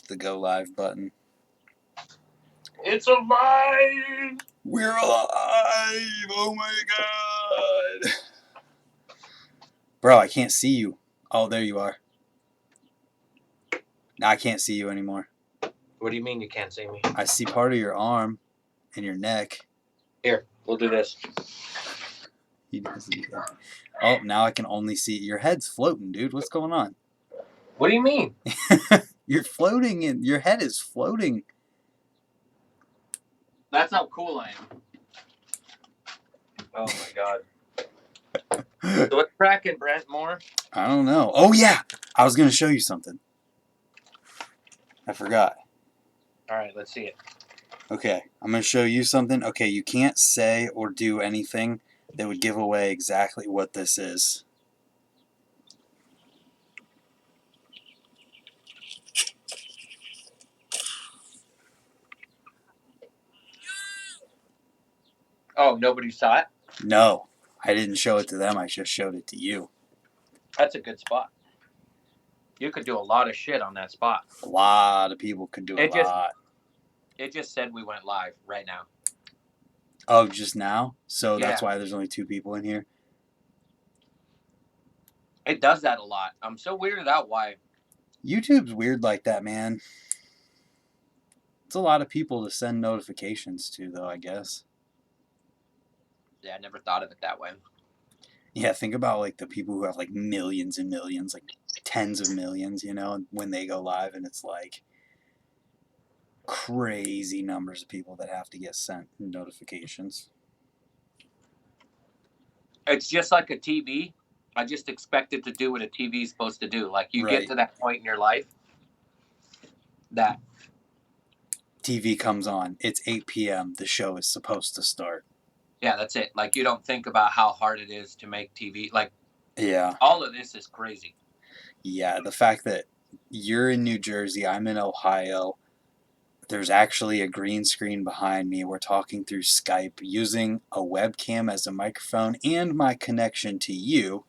the go live button. It's alive! We're alive! Oh my god! Bro, I can't see you. Oh, there you are. Now I can't see you anymore. What do you mean you can't see me? I see part of your arm and your neck. Here, we'll do this. He doesn't do that. Oh, now I can only see your head's floating, dude. What's going on? What do you mean? You're floating and your head is floating. That's how cool I am. Oh my god. So what's cracking, Brent Moore? I don't know. Oh yeah, I was gonna show you something. I forgot. All right, let's see it. Okay, I'm gonna show you something. Okay, you can't say or do anything that would give away exactly what this is. Oh, nobody saw it? No, I didn't show it to them. I just showed it to you. That's a good spot. You could do a lot of shit on that spot. A lot of people could do a lot. It just said we went live right now. Oh, just now? So Yeah. that's why there's only 2 people in here? It does that a lot. I'm so weirded out why. YouTube's weird like that, man. It's a lot of people to send notifications to, though, I guess. Yeah, I never thought of it that way. Yeah, think about, like, the people who have, like, millions and millions, like, tens of millions, you know, when they go live, and it's, like, crazy numbers of people that have to get sent notifications. It's just like a TV. I just expect it to do what a TV is supposed to do. Like, you get to that point in your life that TV comes on. It's 8 p.m. The show is supposed to start. Yeah, that's it. Like, you don't think about how hard it is to make TV. Like, yeah, all of this is crazy. Yeah, the fact that you're in New Jersey, I'm in Ohio. There's actually a green screen behind me. We're talking through Skype using a webcam as a microphone and my connection to you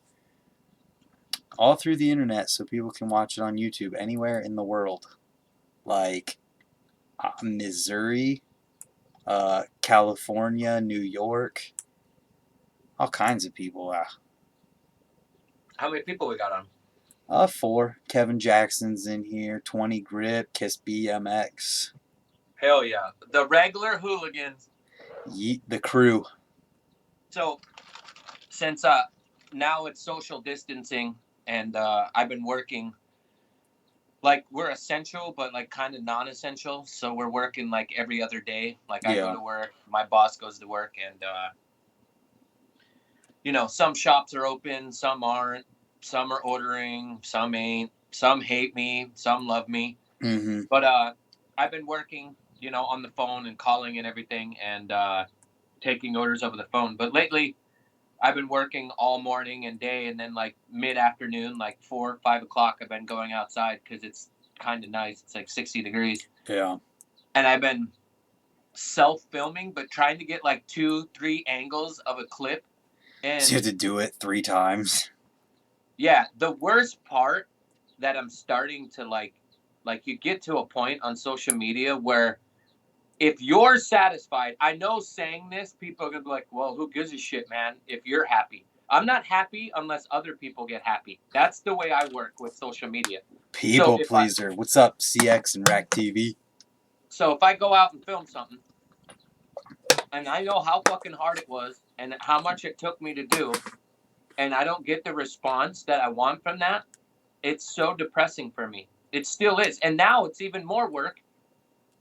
all through the internet so people can watch it on YouTube anywhere in the world. Like Missouri, California, New York, all kinds of people. How many people we got on? 4. Kevin Jackson's in here. 20 Grip, Kiss BMX. Hell yeah. The regular hooligans. Yeet the crew. So, since now it's social distancing and I've been working, like, we're essential, but, like, kind of non-essential. So we're working, like, every other day. Like, I go to work, my boss goes to work, and, you know, some shops are open, some aren't. Some are ordering, some ain't. Some hate me, some love me. Mm-hmm. But I've been working, you know, on the phone and calling and everything and taking orders over the phone. But lately, I've been working all morning and day, and then, like, mid-afternoon, like 4 or 5 o'clock, I've been going outside because it's kind of nice. It's like 60 degrees. Yeah. And I've been self-filming, but trying to get, like, 2-3 angles of a clip. And so you have to do it 3 times? Yeah, the worst part that I'm starting to, like, you get to a point on social media where if you're satisfied, I know saying this, people are going to be like, well, who gives a shit, man, if you're happy. I'm not happy unless other people get happy. That's the way I work with social media. People pleaser. What's up, CX and Rack TV? So if I go out and film something, and I know how fucking hard it was and how much it took me to do, and I don't get the response that I want from that, it's so depressing for me. It still is. And now it's even more work.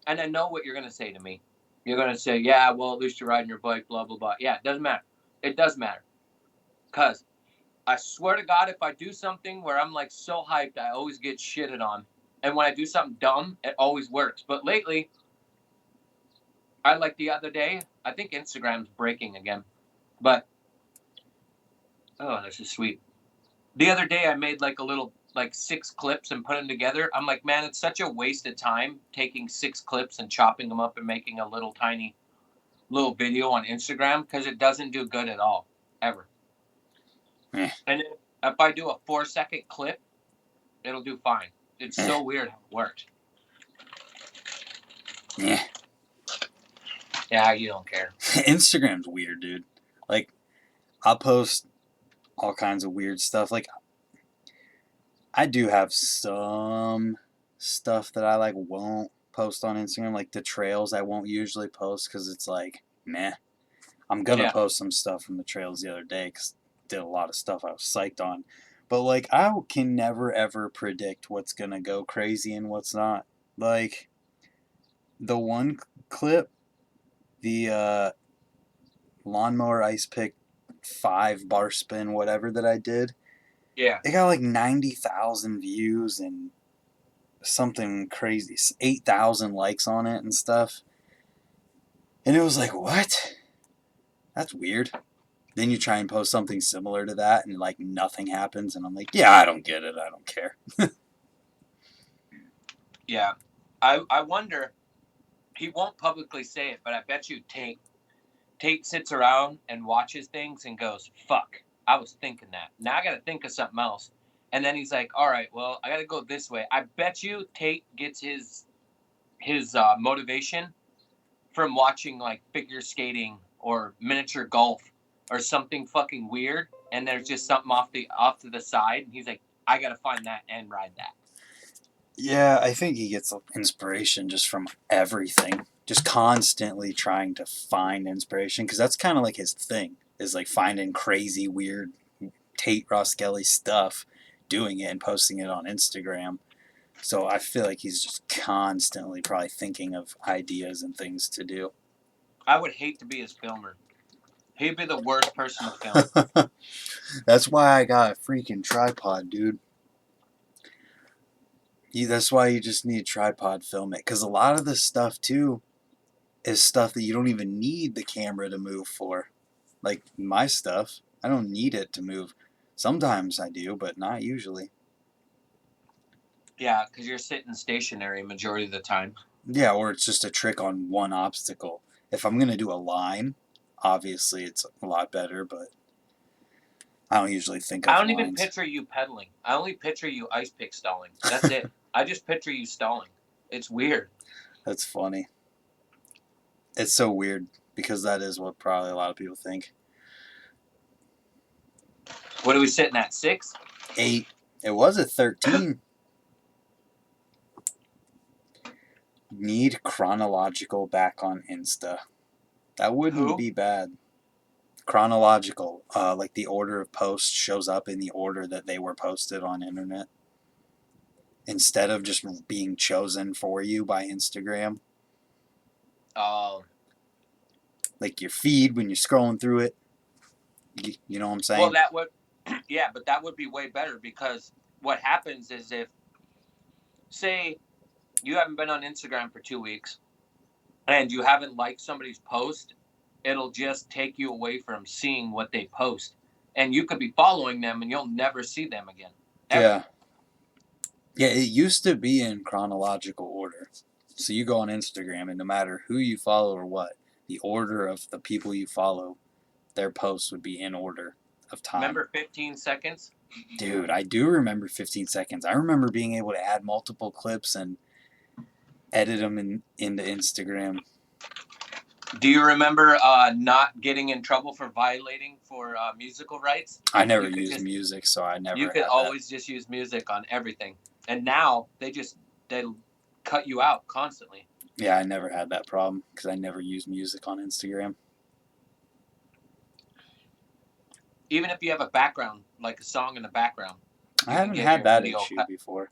And I know what you're going to say to me. You're going to say, yeah, well, at least you're riding your bike, blah, blah, blah. Yeah, it doesn't matter. It does matter. Because I swear to God, if I do something where I'm, like, so hyped, I always get shitted on. And when I do something dumb, it always works. But lately, like the other day, I think Instagram's breaking again. But, oh, this is sweet. The other day, I made, like, a little, like, 6 clips and put them together. I'm like, man, it's such a waste of time taking 6 clips and chopping them up and making a little tiny little video on Instagram because it doesn't do good at all, ever. And if I do a 4-second clip, it'll do fine. It's so weird how it works. Yeah. Yeah, you don't care. Instagram's weird, dude. Like, I'll post all kinds of weird stuff. Like, I do have some stuff that I like won't post on Instagram, like the trails I won't usually post because it's like, meh. I'm gonna Yeah. post some stuff from the trails the other day because did a lot of stuff I was psyched on. But like, I can never ever predict what's gonna go crazy and what's not. Like the one clip, the lawnmower ice pick 5 bar spin, whatever that I did, Yeah. it got like 90,000 views and something crazy, 8,000 likes on it and stuff. And it was like, what? That's weird. Then you try and post something similar to that, and like nothing happens, and I'm like, yeah, I don't get it. I don't care. Yeah. I wonder. He won't publicly say it, but I bet you Tate sits around and watches things and goes, "Fuck, I was thinking that. Now I got to think of something else." And then he's like, "All right, well, I got to go this way." I bet you Tate gets his motivation from watching like figure skating or miniature golf or something fucking weird, and there's just something off to the side, and he's like, "I got to find that and ride that." Yeah, I think he gets inspiration just from everything, just constantly trying to find inspiration, because that's kind of like his thing, is like finding crazy, weird Tate Roskelly stuff, doing it and posting it on Instagram. So I feel like he's just constantly probably thinking of ideas and things to do. I would hate to be his filmer. He'd be the worst person to film. That's why I got a freaking tripod, dude. That's why you just need a tripod film it, because a lot of this stuff too is stuff that you don't even need the camera to move for. Like my stuff, I don't need it to move. Sometimes I do, but not usually. Yeah, because you're sitting stationary majority of the time. Yeah, or it's just a trick on one obstacle. If I'm gonna do a line, obviously it's a lot better, but I don't usually think I of don't even lines. picture you pedaling. I only picture you ice pick stalling. That's it. I just picture you stalling. It's weird. That's funny. It's so weird because that is what probably a lot of people think. What are we sitting at? 6? 8. It was at 13. Need chronological back on Insta. That wouldn't Who? be bad. Chronological, like the order of posts shows up in the order that they were posted on internet instead of just being chosen for you by Instagram. Oh. Like your feed when you're scrolling through it. You know what I'm Well, saying? that would, yeah, but that would be way better because what happens is if, say, you haven't been on Instagram for 2 weeks and you haven't liked somebody's post, it'll just take you away from seeing what they post. And you could be following them and you'll never see them again. Ever. Yeah. Yeah, it used to be in chronological order. So you go on Instagram, and no matter who you follow or what, the order of the people you follow, their posts would be in order of time. Remember 15 seconds? Dude, I do remember 15 seconds. I remember being able to add multiple clips and edit them into Instagram. Do you remember not getting in trouble for violating for musical rights? I never You could used just music, so I you never could had that. always just use music on everything. And now they cut you out constantly. Yeah, I never had that problem because I never used music on Instagram. Even if you have a background, like a song in the background, I you can haven't get had your that video issue cut. before.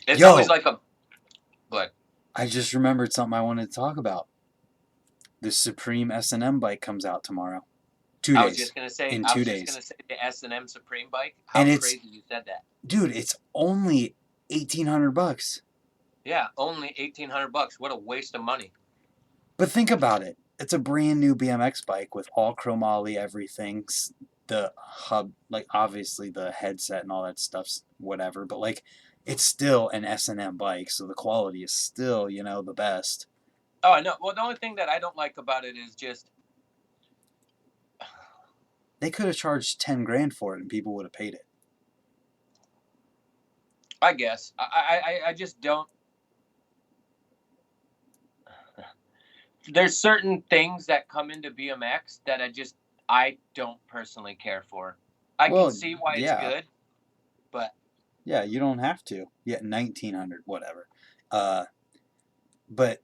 It's always Yo, like a but I just remembered something I wanted to talk about. The Supreme S&M bike comes out tomorrow. 2 days. In I 2 was just gonna days. say the S&M Supreme bike. How And it's, crazy you said that. dude, it's only $1,800. Yeah, only $1,800. What a waste of money. But think about it. It's a brand new BMX bike with all chromoly everything. The hub, like obviously the headset and all that stuff's whatever, but like it's still an S&M bike, so the quality is still, the best. Oh, I know. Well, the only thing that I don't like about it is just They could have charged 10 grand for it and people would have paid it. I guess I just don't. there's certain things that come into BMX that I don't personally care for. I can Well, see why it's yeah, good, but yeah, you don't have to. Yeah, 1900, whatever. Uh, but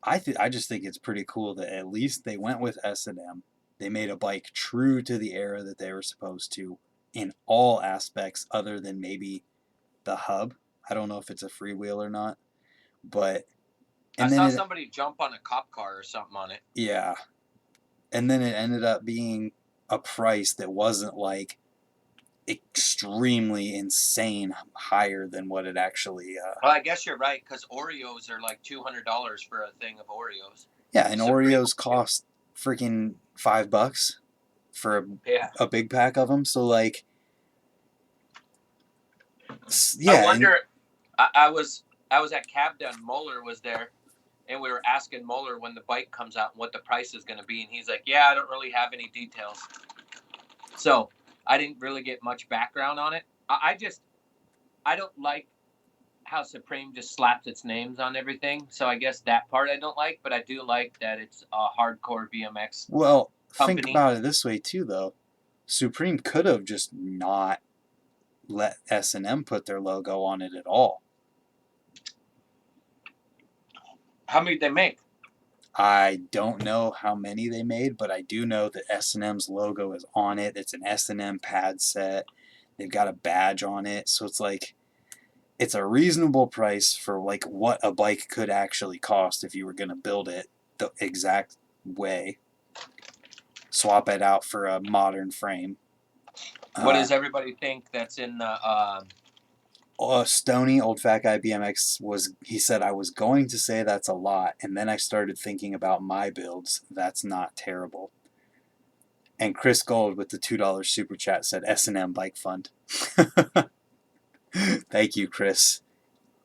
I just think it's pretty cool that at least they went with S&M. They made a bike true to the era that they were supposed to in all aspects other than maybe the hub. I don't know if it's a freewheel or not, but I and then saw it somebody jump on a cop car or something on it. yeah, and then it ended up being a price that wasn't like extremely insane higher than what it actually Well, I guess you're right because Oreos are like $200 for a thing of Oreos. yeah, and Supreme. Oreos cost freaking $5 for Yeah. a big pack of them. So like, I yeah, and wonder. I was at Cab Done. Moeller was there, and we were asking Moeller when the bike comes out and what the price is going to be, and he's like, "Yeah, I don't really have any details." So I didn't really get much background on it. I don't like how Supreme just slaps its names on everything. So I guess that part I don't like, but I do like that it's a hardcore BMX well, think company. about it this way too, though. Supreme could have just not let S&M put their logo on it at all. How many did they make? I don't know how many they made, but I do know that S&M's logo is on it. It's an S&M pad set. They've got a badge on it, so it's like it's a reasonable price for like what a bike could actually cost if you were going to build it the exact way. Swap it out for a modern frame. What does everybody think that's in the? Stony, old fat guy BMX he said I was going to say that's a lot, and then I started thinking about my builds. That's not terrible. And Chris Gold with the $2 super chat said S&M bike fund. Thank you, Chris.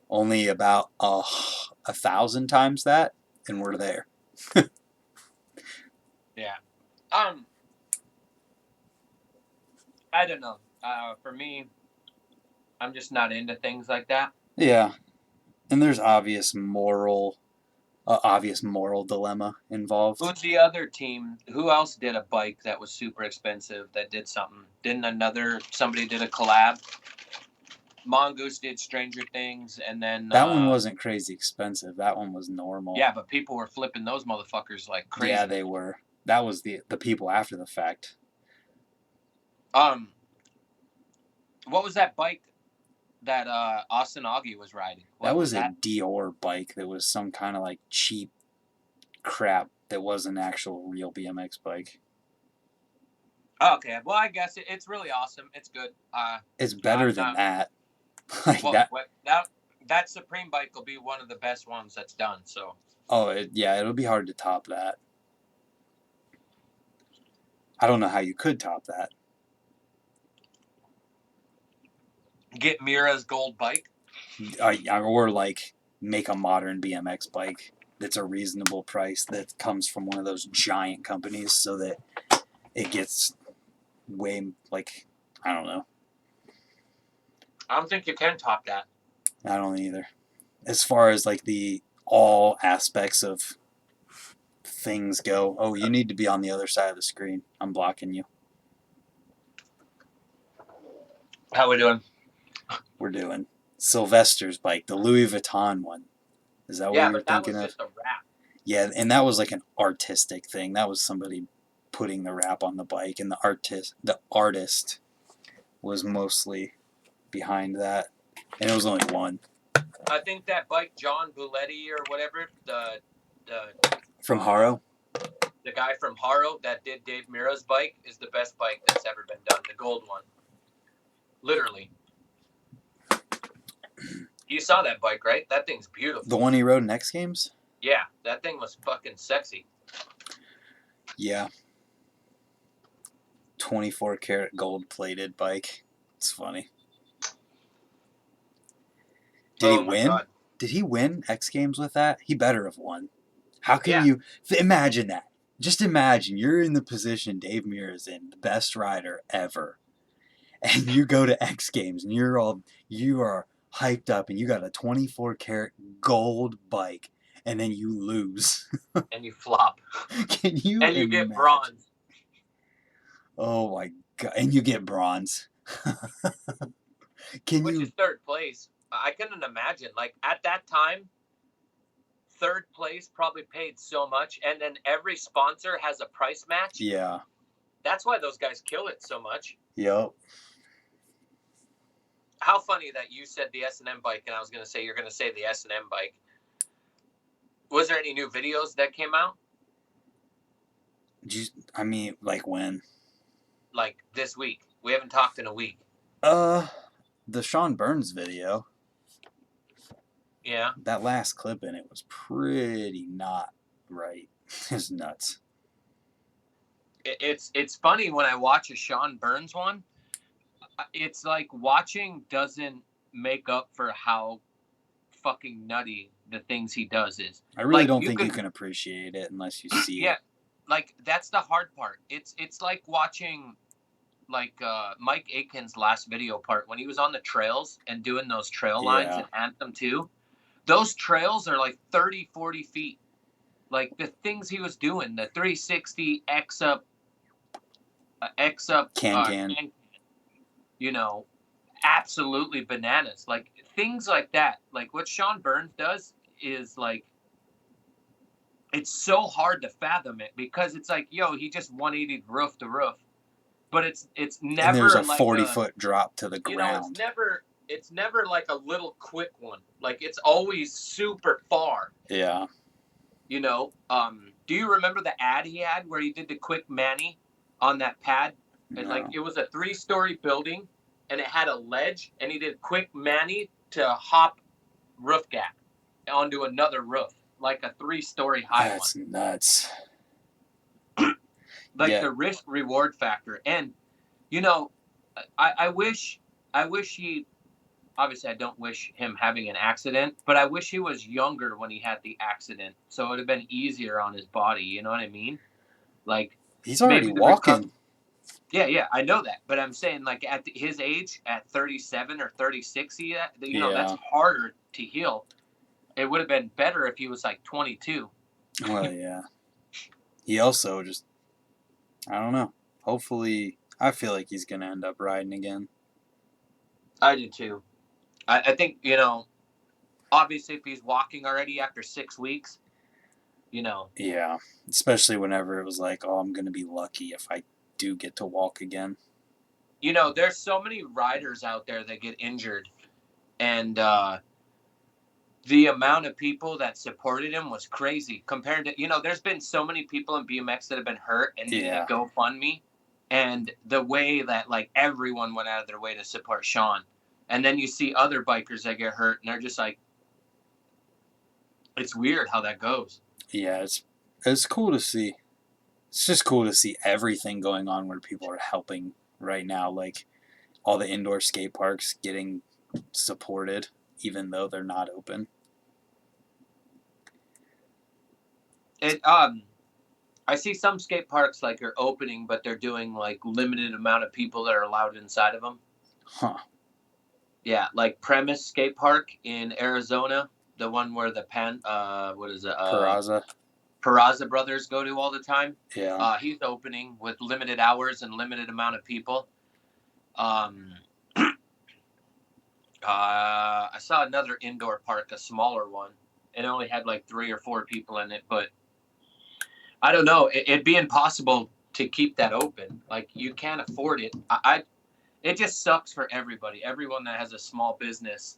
Only about 1,000 times that, and we're there. Yeah. Um. I don't know. For me, I'm just not into things like that. Yeah, and there's obvious moral dilemma involved. Who's the other team? Who else did a bike that was super expensive that did something? Didn't somebody did a collab? Mongoose did Stranger Things, and then That one wasn't crazy expensive. That one was normal. yeah, but people were flipping those motherfuckers like crazy. Yeah, they were. That was the people after the fact. What was that bike that Austin Augie was riding? What That was a that? Dior bike that was some kind of like cheap crap that was an actual real BMX bike. Okay, well I guess it's really awesome. It's good. It's better than that. Like that Supreme bike will be one of the best ones that's done. So. Oh yeah, it'll be hard to top that. I don't know how you could top that. Get Mira's gold bike. Or like make a modern BMX bike that's a reasonable price that comes from one of those giant companies so that it gets way like I don't know. I don't think you can top that. I don't either. As far as like the all aspects of things go. Oh, you need to be on the other side of the screen. I'm blocking you. How we doing? We're doing Sylvester's bike, the Louis Vuitton one. Is that what Yeah, you were but that thinking was of? just a wrap. Yeah, and that was like an artistic thing. That was somebody putting the wrap on the bike, and the artist was mostly behind that, and it was only one. I think that bike, John Buletti or whatever, the From Haro? The guy from Haro that did Dave Mira's bike is the best bike that's ever been done. The gold one. Literally. You saw that bike, right? That thing's beautiful. The one he rode in X Games? Yeah, that thing was fucking sexy. Yeah. 24 karat gold plated bike. It's funny. Did he win? God. Did he win X Games with that? He better have won. How can you imagine that? Just imagine you're in the position Dave Mirra is in, the best rider ever, and you go to X Games and you are hyped up and you got a 24 karat gold bike, and then you lose. and you flop. Can you And you get imagine? bronze. Oh my god! And you get bronze. Can Which is you? third place. I couldn't imagine. Like at that time, third place probably paid so much, and then every sponsor has a price match. Yeah. That's why those guys kill it so much. Yep. How funny that you said the S&M bike, and I was going to say you're going to say the S&M bike. Was there any new videos that came out? I mean, like when? Like this week? We haven't talked in a week. Uh, the Sean Burns video. Yeah. That last clip in it was pretty not right. It's nuts. It's funny when I watch a Sean Burns one. It's like watching doesn't make up for how fucking nutty the things he does is. I really Like don't you think you can, can appreciate it unless you see yeah, it. like that's the hard part. It's like watching like Mike Aiken's last video part when he was on the trails and doing those trail lines Yeah. in Anthem 2. Those trails are like 30, 40 feet. Like the things he was doing, the 360 X up, Can. you know, absolutely bananas. Like things like that. Like what Sean Burns does is like it's so hard to fathom it because it's like, yo, he just 180 roof to roof. But it's And there's never a like 40-foot drop to the it's ground. never like a little quick one. Like it's always super far. Yeah. Do you remember the ad he had where he did the quick Manny on that pad? And like No. it was a 3-story building and it had a ledge and he did quick Manny to hop roof gap onto another roof, like a 3-story high That's nuts. one. Like Yeah. the risk reward factor. And you know, I wish he obviously I don't wish him having an accident, but I wish he was younger when he had the accident, so it would have been easier on his body. You know what I mean? Like He's already maybe the recovery. walking. Yeah, I know that, but I'm saying like at his age, at 37 or 36, that's Yeah. harder to heal. It would have been better if he was like 22. Well, yeah. He also just, I don't know. Hopefully, I feel like he's going to end up riding again. I do too. I think obviously if he's walking already after 6 weeks, Yeah. Especially whenever it was like, oh, I'm going to be lucky if I do get to walk again. There's so many riders out there that get injured, and the amount of people that supported him was crazy compared to, there's been so many people in BMX that have been hurt and needed Yeah. a GoFundMe, and the way that like everyone went out of their way to support Sean, and then you see other bikers that get hurt and they're just like, it's weird how that goes. Yeah, it's cool to see. It's just cool to see everything going on where people are helping right now. Like all the indoor skate parks getting supported, even though they're not open. I see some skate parks like are opening, but they're doing like limited amount of people that are allowed inside of them. Huh. Yeah, like Premise Skate Park in Arizona, the one where the Peraza. Peraza brothers go to all the time. Yeah. He's opening with limited hours and limited amount of people. I saw another indoor park, a smaller one. It only had like 3 or 4 people in it, but I don't know. It'd be impossible to keep that open. Like you can't afford it. It just sucks for everybody. Everyone that has a small business,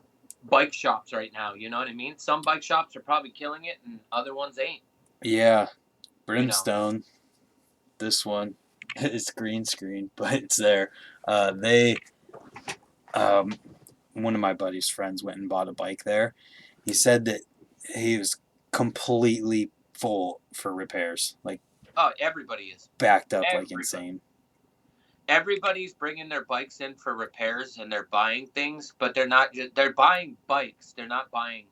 bike shops right now. You know what I mean? Some bike shops are probably killing it, and other ones ain't. Yeah. Brimstone. This one is green screen, but it's there. One of my buddy's friends went and bought a bike there. He said that he was completely full for repairs, like Oh, everybody is. backed up like Everybody. insane. Everybody's bringing their bikes in for repairs and they're buying things, but they're buying bikes. They're not buying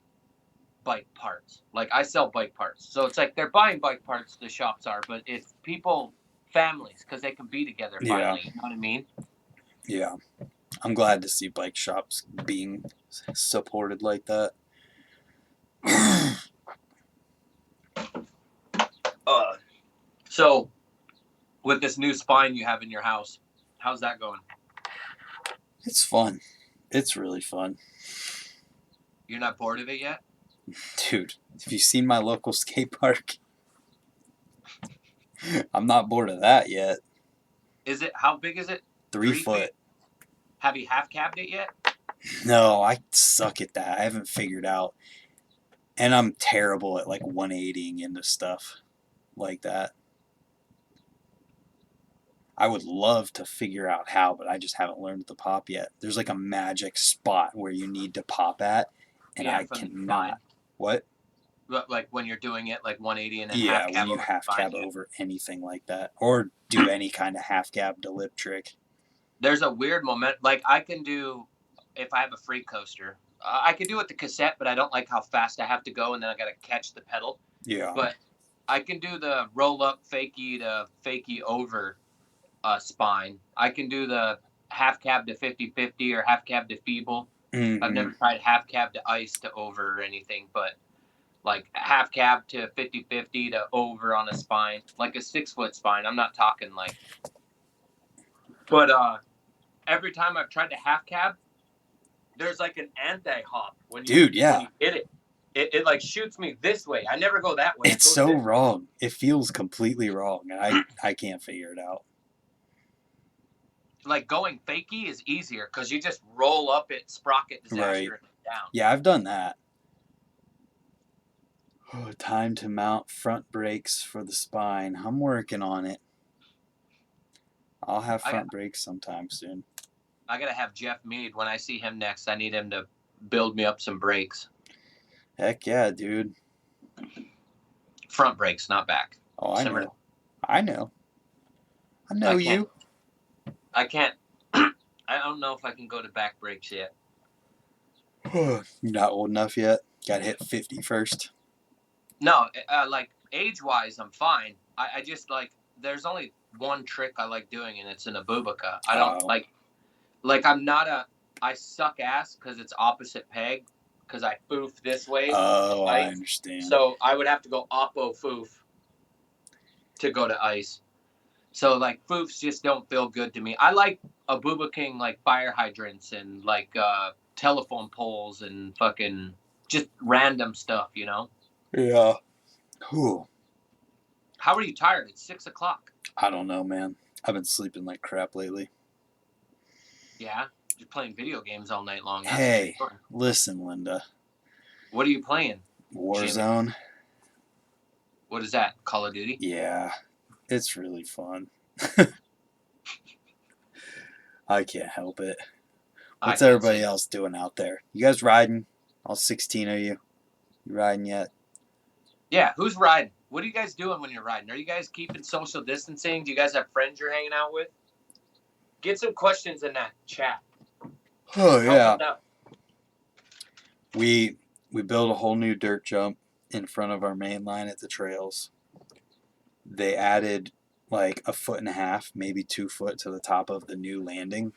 bike parts. Like I sell bike parts. So it's like they're buying bike parts, the shops are, but it's people, families, because they can be together finally. Yeah. You know what I mean? Yeah. I'm glad to see bike shops being supported like that. So with this new spine you have in your house, how's that going? It's fun. It's really fun. You're not bored of it yet? Dude, have you seen my local skate park? I'm not bored of that yet. Is it, how big is it? 3 3 feet? foot. Have you half cabbed it yet? No, I suck at that. I haven't figured out. And I'm terrible at like 180ing into stuff like that. I would love to figure out how, but I just haven't learned the pop yet. There's like a magic spot where you need to pop at, and Yeah, I from the cannot. spine. What? But like when you're doing it like 180 and then Yeah, half when cab you over the half spine. cab Yeah. over anything like that, or do any kind of half cab to lip trick. There's a weird moment. Like I can do, if I have a free coaster, I could do it with the cassette, but I don't like how fast I have to go, and then I got to catch the pedal. Yeah. But I can do the roll up fakie to fakie over spine. I can do the half cab to 50-50 or half cab to feeble. I've Mm-hmm. never tried half cab to ice to over or anything, but like half cab to 50-50 to over on a spine, like a 6 foot spine. I'm not talking like, but every time I've tried to half cab, there's like an anti hop Dude, when yeah. you hit it. It like shoots me this way. I never go that way. It It's goes so this way. wrong. It feels completely wrong, and I can't figure it out. Like going fakie is easier because you just roll up it, sprocket Right. disaster and down. Yeah, I've done that. Oh, time to mount front brakes for the spine. I'm working on it. I'll have I got front brakes sometime soon. I gotta have Jeff Mead when I see him next. I need him to build me up some brakes. Heck yeah, dude. Front brakes, not back. Oh, I Simmer. know. I know. I know I can't. you. I can't. I don't know if I can go to back brakes yet. You're not old enough yet. Gotta hit 50 first. No, like age wise, I'm fine. I just like there's only one trick I like doing, and it's an abubaca. I don't Oh. like I'm not a I suck ass because it's opposite peg because I foof this way Oh, to I ice. understand. So I would have to go oppo foof to go to ice. So like foofs just don't feel good to me. I like abubaking like fire hydrants and like telephone poles and fucking just random stuff, you know. Yeah. Whew. How are you tired? It's 6 o'clock. I don't know, man. I've been sleeping like crap lately. Yeah, you're playing video games all night long. That's Hey, for sure. listen, Linda. What are you playing, Jimmy? Warzone? What is that? Call of Duty? Yeah. It's really fun. I can't help it. What's everybody else doing out there? You guys riding? All 16 of you? You riding yet? Yeah, who's riding? What are you guys doing when you're riding? Are you guys keeping social distancing? Do you guys have friends you're hanging out with? Get some questions in that chat. Oh, yeah. Help us out. We built a whole new dirt jump in front of our main line at the trails. They added like 1.5 feet, maybe 2 foot to the top of the new landing.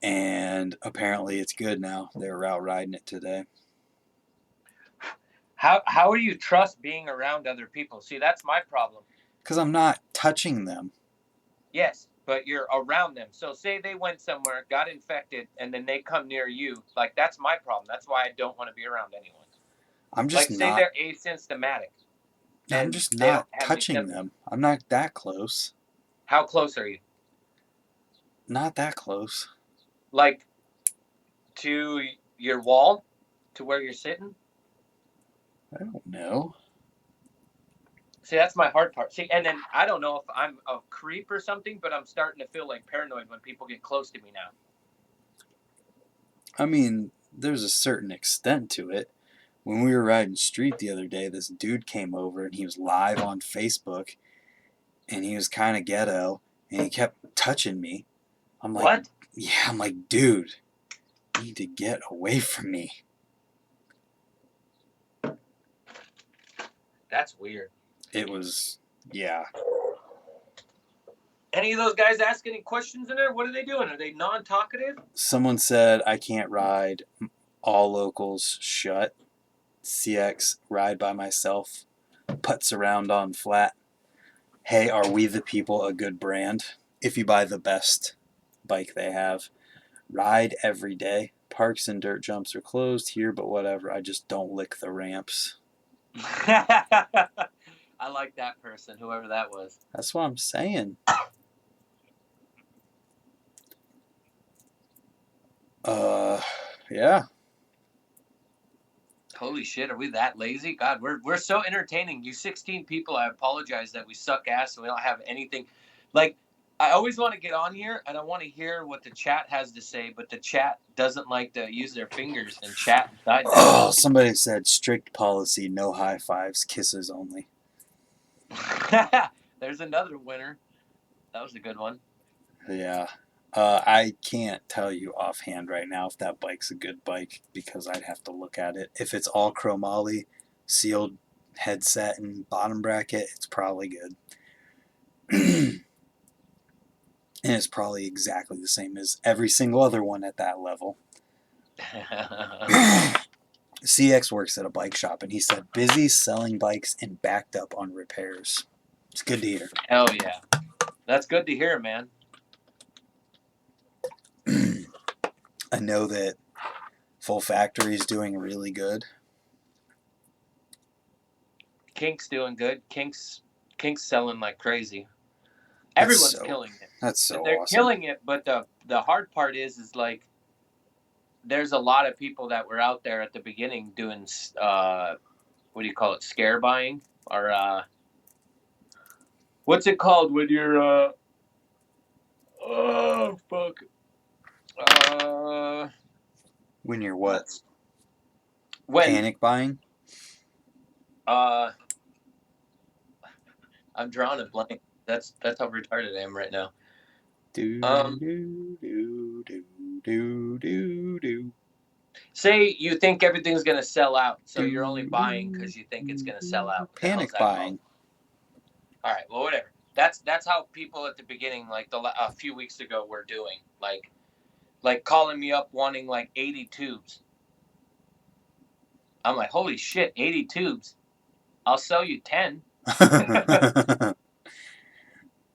And apparently it's good now. They're route riding it today. How do you trust being around other people? See, that's my problem. Because I'm not touching them. Yes, but you're around them. So say they went somewhere, got infected, and then they come near you. Like that's my problem. That's why I don't want to be around anyone. I'm just Like say not. they're asymptomatic. I'm And just they don't not have any touching symptoms. them. I'm not that close. How close are you? Not that close. Like to your wall, to where you're sitting? I don't know. See, that's my hard part. See, and then I don't know if I'm a creep or something, but I'm starting to feel like paranoid when people get close to me now. I mean, there's a certain extent to it. When we were riding street the other day, this dude came over and he was live on Facebook and he was kind of ghetto and he kept touching me. I'm like, What? Yeah, I'm like, dude, you need to get away from me. That's weird. It was, yeah. Any of those guys ask any questions in there? What are they doing? Are they non-talkative? Someone said I can't ride. All locals shut. CX ride by myself. putts around on flat. Hey, are We the People a good brand? If you buy the best bike they have, ride every day. Parks and dirt jumps are closed here, but whatever. I just don't lick the ramps. I like that person, whoever that was. That's what I'm saying. Yeah. Holy shit, are we that lazy? God, we're so entertaining. You 16 people, I apologize that we suck ass and we don't have anything. Like, I always want to get on here and I want to hear what the chat has to say, but the chat doesn't like to use their fingers and chat inside there. Oh, somebody said strict policy, no high fives, kisses only. There's another winner. That was a good one. Yeah. I can't tell you offhand right now if that bike's a good bike because I'd have to look at it. If it's all chromoly, sealed headset and bottom bracket, it's probably good. And it's probably exactly the same as every single other one at that level. CX works at a bike shop and he said busy selling bikes and backed up on repairs. It's good to hear. Hell yeah. That's good to hear, man. I know that Full Factory is doing really good. Kink's doing good. Kink's selling like crazy. Everyone's killing it. That's so They're awesome. killing it, but the hard part is like there's a lot of people that were out there at the beginning doing what do you call it, scare buying, or what's it called when you're oh fuck When you're what? when Panic buying? I'm drawing a blank. That's how retarded I am right now. Do do do do do do do. Say you think everything's gonna sell out, so you're only buying because you think it's gonna sell out. What the hell is Panic that buying. called? All right, well, whatever. That's how people at the beginning, like a few weeks ago, were doing. Like calling me up wanting like 80 tubes. I'm like, holy shit, 80 tubes. I'll sell you 10.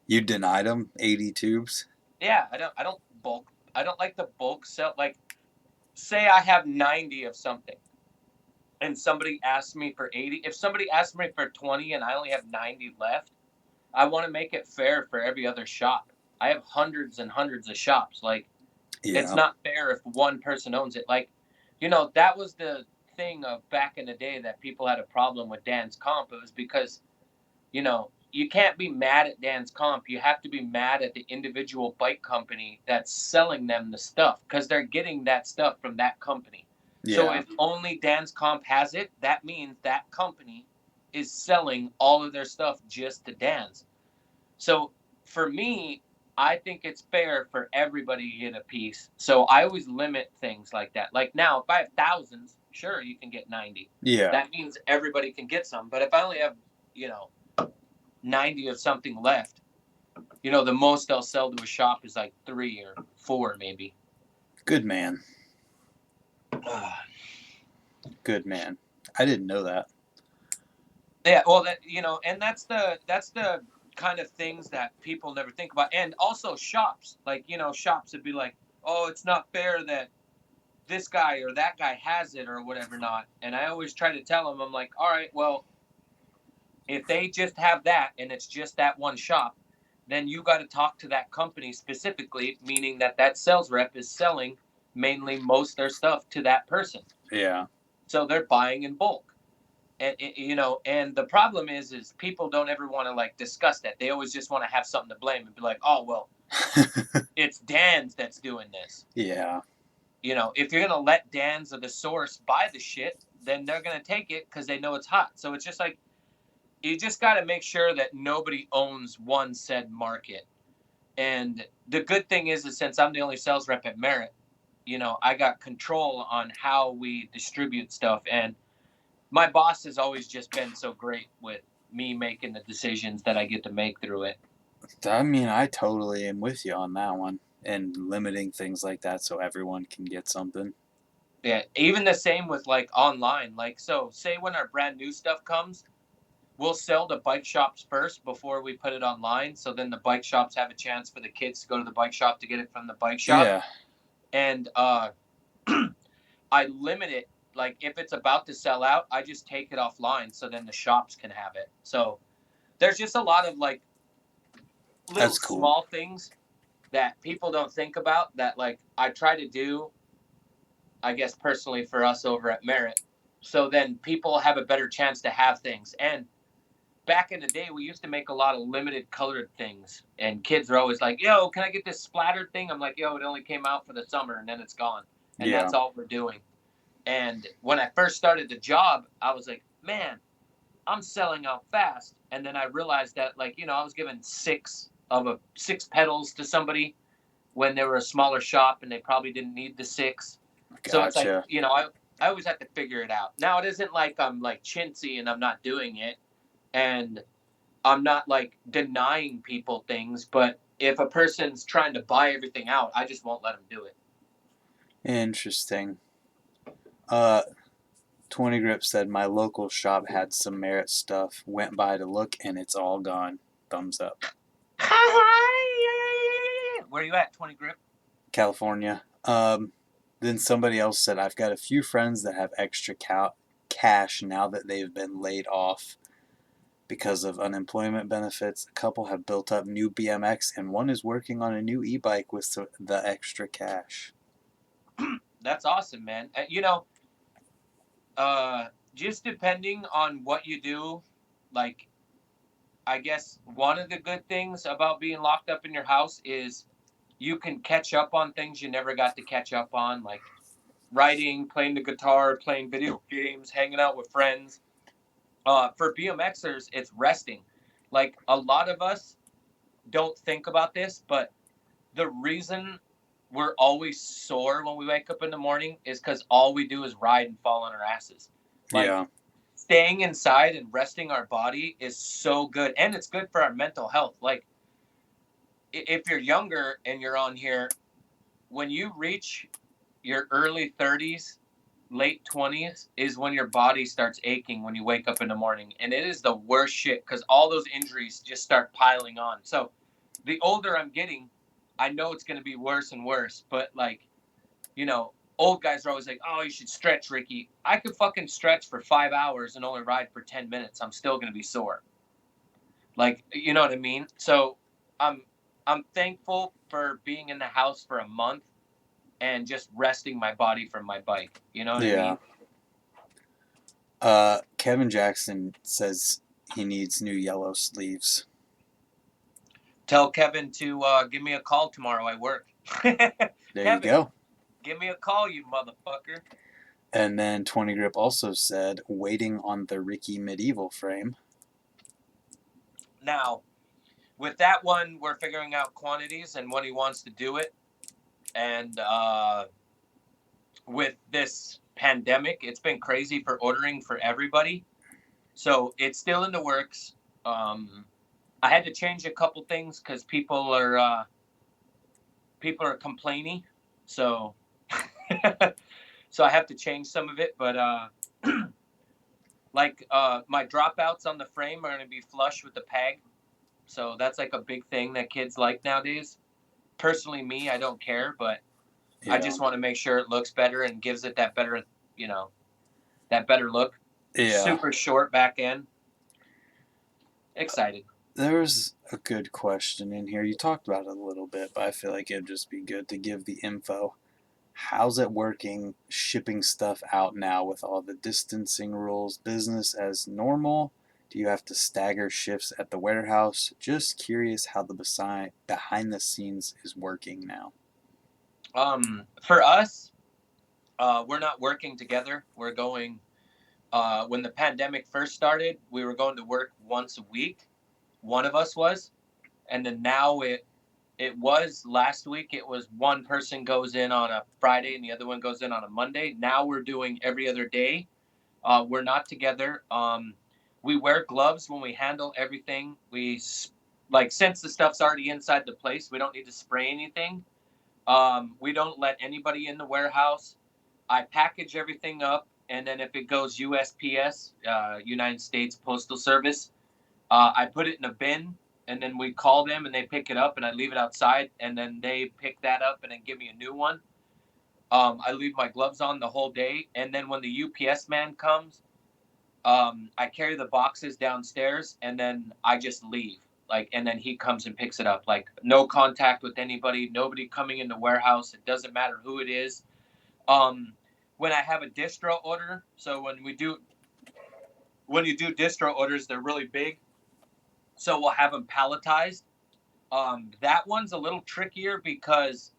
You denied them 80 tubes? Yeah, I don't bulk. I don't like the bulk sell. Like, say I have 90 of something, and somebody asks me for 80. If somebody asks me for 20 and I only have 90 left, I want to make it fair for every other shop. I have hundreds and hundreds of shops. Like, it's Yeah. not fair if one person owns it. Like, that was the thing of back in the day that people had a problem with Dan's comp. It was because, you can't be mad at Dan's comp. You have to be mad at the individual bike company that's selling them the stuff because they're getting that stuff from that company. So Yeah. if only Dan's comp has it, that means that company is selling all of their stuff just to Dan's. So for me, I think it's fair for everybody to get a piece. So I always limit things like that. Like now, if I have thousands, sure, you can get 90. Yeah. That means everybody can get some. But if I only have, 90 of something left, the most I'll sell to a shop is like 3 or 4 maybe. Good man. Good man. I didn't know that. Yeah, well, and that's the kind of things that people never think about. And also shops, like, shops would be like, oh, it's not fair that this guy or that guy has it or whatever not. And I always try to tell them, I'm like, all right, well, if they just have that and it's just that one shop, then you got to talk to that company specifically, meaning that sales rep is selling mainly most their stuff to that person. Yeah. So they're buying in bulk. And and the problem is people don't ever want to like discuss that. They always just want to have something to blame and be like, oh well, it's Dan's that's doing this. Yeah. If you're gonna let Dan's or the source buy the shit, then they're gonna take it because they know it's hot. So it's just like you just got to make sure that nobody owns one said market. And the good thing is since I'm the only sales rep at Merit, I got control on how we distribute stuff. And my boss has always just been so great with me making the decisions that I get to make through it. I mean, I totally am with you on that one. And limiting things like that so everyone can get something. Yeah, even the same with like online. Like, so say when our brand new stuff comes, we'll sell to bike shops first before we put it online. So then the bike shops have a chance for the kids to go to the bike shop to get it from the bike shop. Yeah, And I limit it. Like if it's about to sell out, I just take it offline so then the shops can have it. So there's just a lot of like little that's cool. small things that people don't think about that like I try to do, I guess personally for us over at Merit. So then people have a better chance to have things. And back in the day, we used to make a lot of limited colored things, and kids are always like, "Yo, can I get this splattered thing?" I'm like, "Yo, it only came out for the summer, and then it's gone, and Yeah. that's all we're doing." And when I first started the job, I was like, "Man, I'm selling out fast." And then I realized that, like, I was giving six pedals to somebody when they were a smaller shop, and they probably didn't need the six. So it's like, Gotcha. I always have to figure it out. Now it isn't like I'm like chintzy and I'm not doing it, and I'm not like denying people things, but if a person's trying to buy everything out, I just won't let them do it. Interesting. Uh, 20 Grip said my local shop had some Merit stuff. Went by to look and it's all gone. Thumbs up. Where are you at, 20 grip? California. Then somebody else said I've got a few friends that have extra cash now that they've been laid off because of unemployment benefits. A couple have built up new BMX, and one is working on a new e-bike with the extra cash. That's awesome, man. Uh, just depending on what you do, like, I guess one of the good things about being locked up in your house is you can catch up on things you never got to catch up on, like writing, playing the guitar, playing video games, hanging out with friends. For BMXers, it's resting. Like a lot of us don't think about this, but the reason we're always sore when we wake up in the morning is because all we do is ride and fall on our asses. Like Yeah, staying inside and resting our body is so good, and it's good for our mental health. Like if you're younger and you're on here, when you reach your early 30s, late 20s is when your body starts aching when you wake up in the morning, and it is the worst shit because all those injuries just start piling on. So the older I'm getting, I know it's going to be worse and worse, but like, old guys are always like, "Oh, you should stretch, Ricky." I could fucking stretch for 5 hours and only ride for 10 minutes. I'm still going to be sore. Like, you know what I mean? So I'm I'm thankful for being in the house for a month and just resting my body from my bike. You know what I yeah. mean? Kevin Jackson says he needs new yellow sleeves. Tell Kevin to give me a call tomorrow. I work. There you Kevin, go. give me a call, you motherfucker. And then 20 Grip also said waiting on the Ricky medieval frame. Now, with that one, we're figuring out quantities and when he wants to do it. And with this pandemic, it's been crazy for ordering for everybody. So it's still in the works. I had to change a couple things because people are complaining. So so I have to change some of it. But like my dropouts on the frame are going to be flush with the peg. So that's like a big thing that kids like nowadays. Personally, me, I don't care, but I Yeah. just want to make sure it looks better and gives it that better, that better look. Yeah. Super short back end. Excited. There's a good question in here. You talked about it a little bit, but I feel like it'd just be good to give the info. How's it working shipping stuff out now with all the distancing rules? Business as normal? Do you have to stagger shifts at the warehouse? Just curious how the behind the scenes is working now. For us, we're not working together. We're going. When the pandemic first started, we were going to work once a week. One of us was, and then now it was last week. It was one person goes in on a Friday and the other one goes in on a Monday. Now we're doing every other day. We're not together. We wear gloves when we handle everything. Like since the stuff's already inside the place, we don't need to spray anything. We don't let anybody in the warehouse. I package everything up. and then if it goes USPS, United States Postal Service, I put it in a bin, and then we call them and they pick it up, and I leave it outside, and then they pick that up and then give me a new one. I leave my gloves on the whole day, and then when the UPS man comes, I carry the boxes downstairs, and then I just leave. Like, and then he comes and picks it up. Like, no contact with anybody, nobody coming in the warehouse. It doesn't matter who it is. Um, when I have a distro order, so when you do distro orders, they're really big. So we'll have them palletized. That one's a little trickier because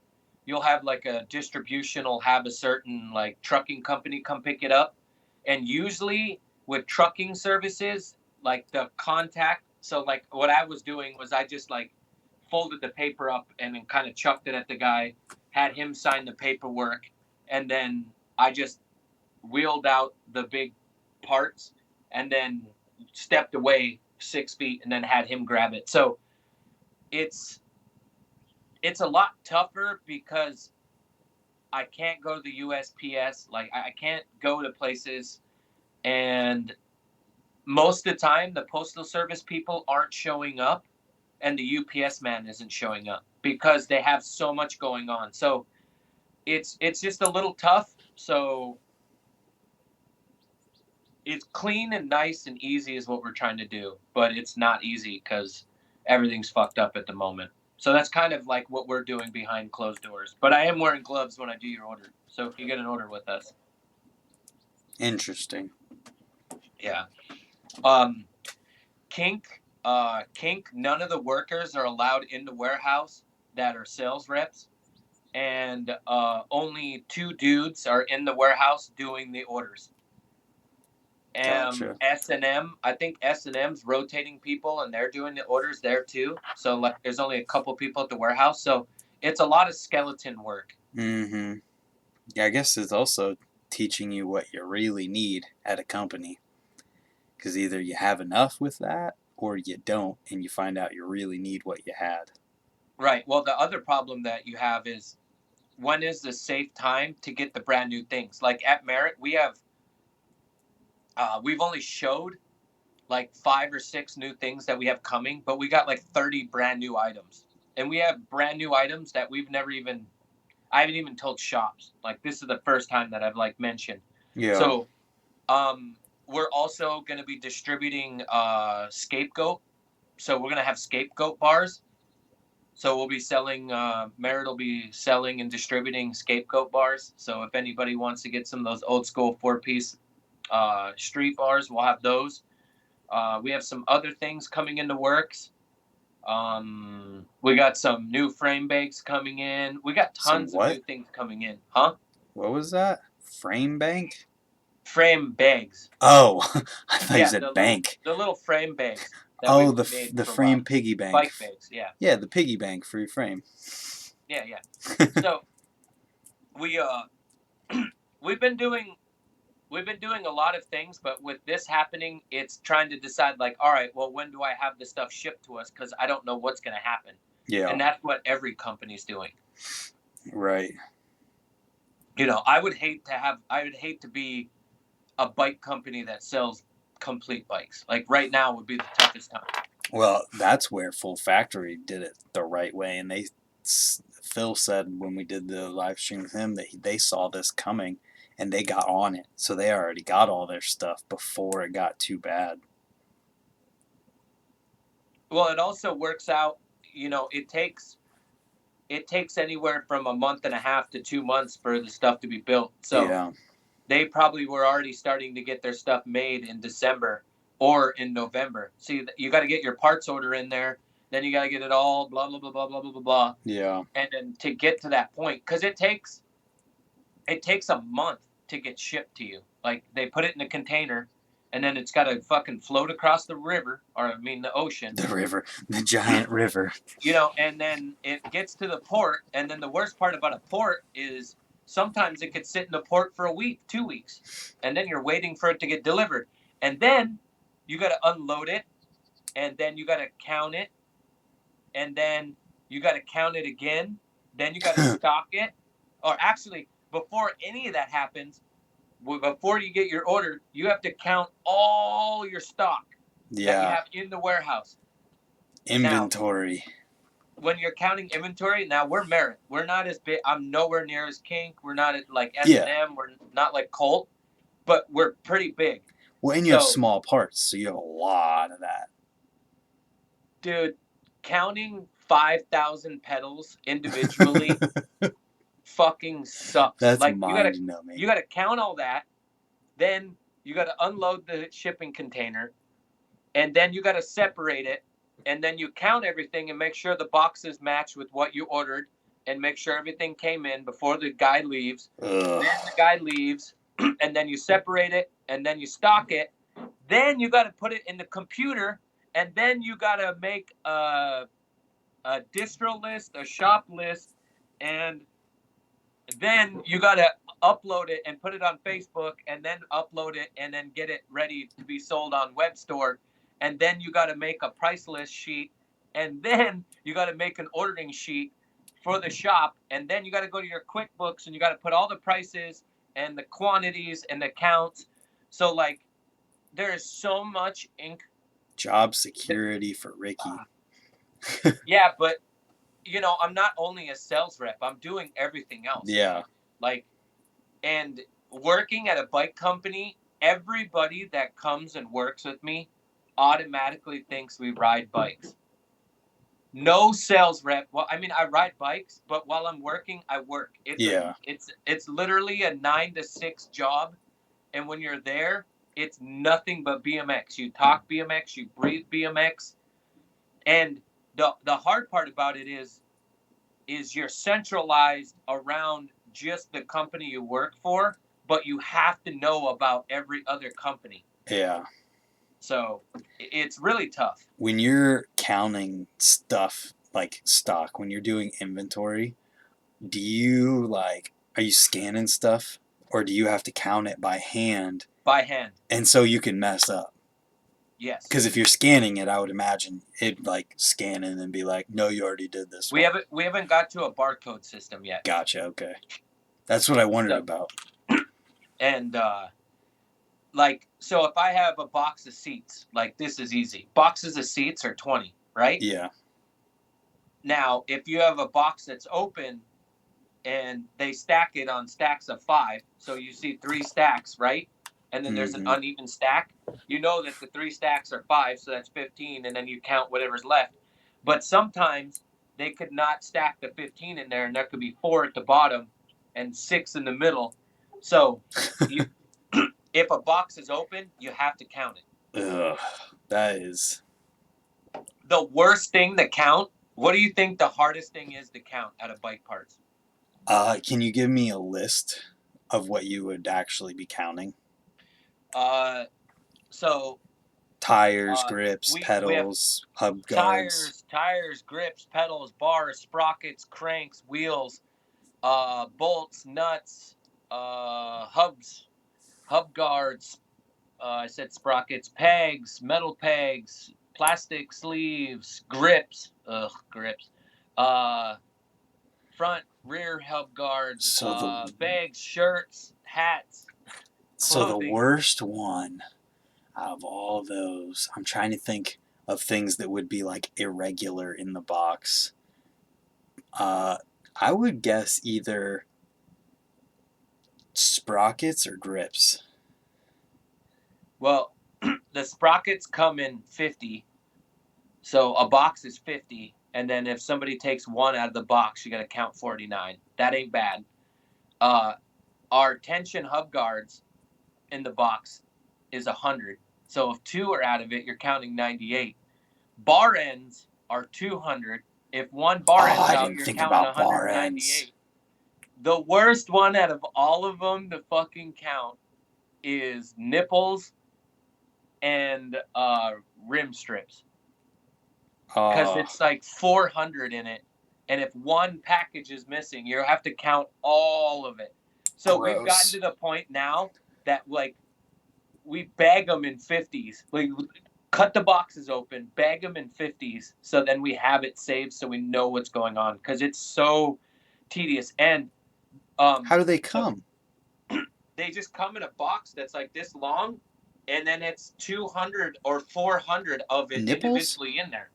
you'll have like a distribution will have a certain like trucking company come pick it up. And usually with trucking services, like the contact, so like what I was doing was I just like folded the paper up and then kind of chucked it at the guy, had him sign the paperwork, and then I just wheeled out the big parts and then stepped away 6 feet and then had him grab it. So it's it's a lot tougher because I can't go to the USPS. Like I can't go to places, and most of the time the postal service people aren't showing up, and the UPS man isn't showing up because they have so much going on. So it's just a little tough. So it's clean and nice and easy is what we're trying to do, but it's not easy because everything's fucked up at the moment. So that's kind of like what we're doing behind closed doors. But I am wearing gloves when I do your order. So if you get an order with us, Interesting. yeah. Kink. None of the workers are allowed in the warehouse that are sales reps, and only two dudes are in the warehouse doing the orders. Gotcha. S&M, I think S&M's rotating people and they're doing the orders there too. So like there's only a couple people at the warehouse. So it's a lot of skeleton work. Mm-hmm. Yeah, I guess it's also teaching you what you really need at a company. Because either you have enough with that or you don't, and you find out you really need what you had. Right. Well, the other problem that you have is when is the safe time to get the brand new things? Like at Merit, we've only showed like 5 or 6 new things that we have coming, but we got like 30 brand new items. And we have brand new items that I haven't even told shops. Like this is the first time that I've like mentioned. Yeah. So we're also going to be distributing Scapegoat. So we're going to have Scapegoat bars. So we'll be selling, Merritt will be selling and distributing Scapegoat bars. So if anybody wants to get some of those old school 4-piece street bars, we'll have those. We have some other things coming in the works. We got some new frame bags coming in. We got Some tons of what? new things coming in. Huh? What was that? Frame bank? Frame bags. Oh, I thought you Yeah, said bank. the little frame bags that Oh, we've the made the for a while. frame piggy bank. Bike bags. Yeah. Yeah, the piggy bank for your frame. Yeah, yeah. So we we've been doing a lot of things, but with this happening, it's trying to decide like, all right, well, when do I have the stuff shipped to us? Because I don't know what's going to happen, Yeah, and that's what every company's doing. right. You know, I would hate to be a bike company that sells complete bikes. Like right now would be the toughest time. Well, that's where Full Factory did it the right way, and Phil said when we did the live stream with him that they saw this coming, and they got on it, so they already got all their stuff before it got too bad. Well, it also works out. You know, it takes anywhere from a month and a half to 2 months for the stuff to be built. So Yeah, they probably were already starting to get their stuff made in December or in November. See, you got to get your parts order in there, then you got to get it all blah blah blah blah blah blah blah blah, yeah. and then to get to that point, because it takes a month to get shipped to you. Like they put it in a container, and then it's got to fucking float across the river, or I mean the ocean. The river, the giant river. You know, and then it gets to the port, and then the worst part about a port is sometimes it could sit in the port for a week, 2 weeks, and then you're waiting for it to get delivered, and then you got to unload it, and then you got to count it, and then you got to count it again, then you got to stock it, or actually before any of that happens, before you get your order, you have to count all your stock that you Yeah. have in the warehouse. Now, Inventory. when you're counting inventory, now we're Merit. We're not as big. I'm nowhere near as Kink. We're not like Yeah. S&M. We're not like Colt, but we're pretty big. Well, and you have So, small parts, so you have a lot of that. dude, counting 5,000 pedals individually fucking sucks. That's Like mind numbing. you gotta count all that, then you gotta unload the shipping container, and then you gotta separate it, and then you count everything and make sure the boxes match with what you ordered, and make sure everything came in before the guy leaves. Ugh. Then the guy leaves, and then you separate it, and then you stock it. Then you gotta put it in the computer, and then you gotta make a distro list, a shop list, and then you got to upload it and put it on Facebook, and then upload it and then get it ready to be sold on web store. And then you got to make a price list sheet, and then you got to make an ordering sheet for the shop, and then you got to go to your QuickBooks and you got to put all the prices and the quantities and the counts. So like there is so much ink. Job security for Ricky. Yeah, but you know, I'm not only a sales rep, I'm doing everything else. Yeah. Like, and working at a bike company, everybody that comes and works with me automatically thinks we ride bikes. No sales rep. Well, I mean, I ride bikes, but while I'm working, I work. Yeah. It's literally a 9 to 6 job, and when you're there, it's nothing but BMX. You talk BMX, you breathe BMX, and the hard part about it is you're centralized around just the company you work for, but you have to know about every other company. Yeah. So it's really tough. When you're counting stuff like stock, when you're doing inventory, do you like, are you scanning stuff or do you have to count it by hand? By hand. And so you can mess up. Yes. Because if you're scanning it, I would imagine it'd like scan it and be like, no, you already did this We one. haven't got to a barcode system yet. Gotcha. Okay. That's what I wondered about. And like, so if I have a box of seats, like this is easy. Boxes of seats are 20, right? Yeah. Now, if you have a box that's open and they stack it on stacks of 5, so you see 3 stacks, right? And then there's an uneven stack. You know that the 3 stacks are 5, so that's 15, and then you count whatever's left. But sometimes they could not stack the 15 in there, and there could be 4 at the bottom and 6 in the middle. So if a box is open, you have to count it. Ugh. That is the worst thing to count. What do you think the hardest thing is to count out of bike parts? Can you give me a list of what you would actually be counting? So Tires, grips, pedals, hub guards. Tires, grips, pedals, bars, sprockets, cranks, wheels, bolts, nuts, hubs, hub guards. I said sprockets, pegs, metal pegs, plastic sleeves, grips. Grips. Front, rear hub guards, So bags, shirts, hats. So the worst one out of all those, I'm trying to think of things that would be like irregular in the box. I would guess either sprockets or grips. Well, the sprockets come in 50. So a box is 50. And then if somebody takes one out of the box, you got to count 49. That ain't bad. Our tension hub guards in the box is 100. So if 2 are out of it, you're counting 98. Bar ends are 200. If one bar ends out, you're counting 198. The worst one out of all of them to fucking count is nipples and rim strips. Because it's like 400 in it. And if one package is missing, you have to count all of it. So we've gotten to the point now that like we bag them in 50s. Like cut the boxes open, bag them in 50s, so then we have it saved so we know what's going on, because it's so tedious. And how do they come? they just come in a box that's like this long, and then it's 200 or 400 of it Nipples? individually in there.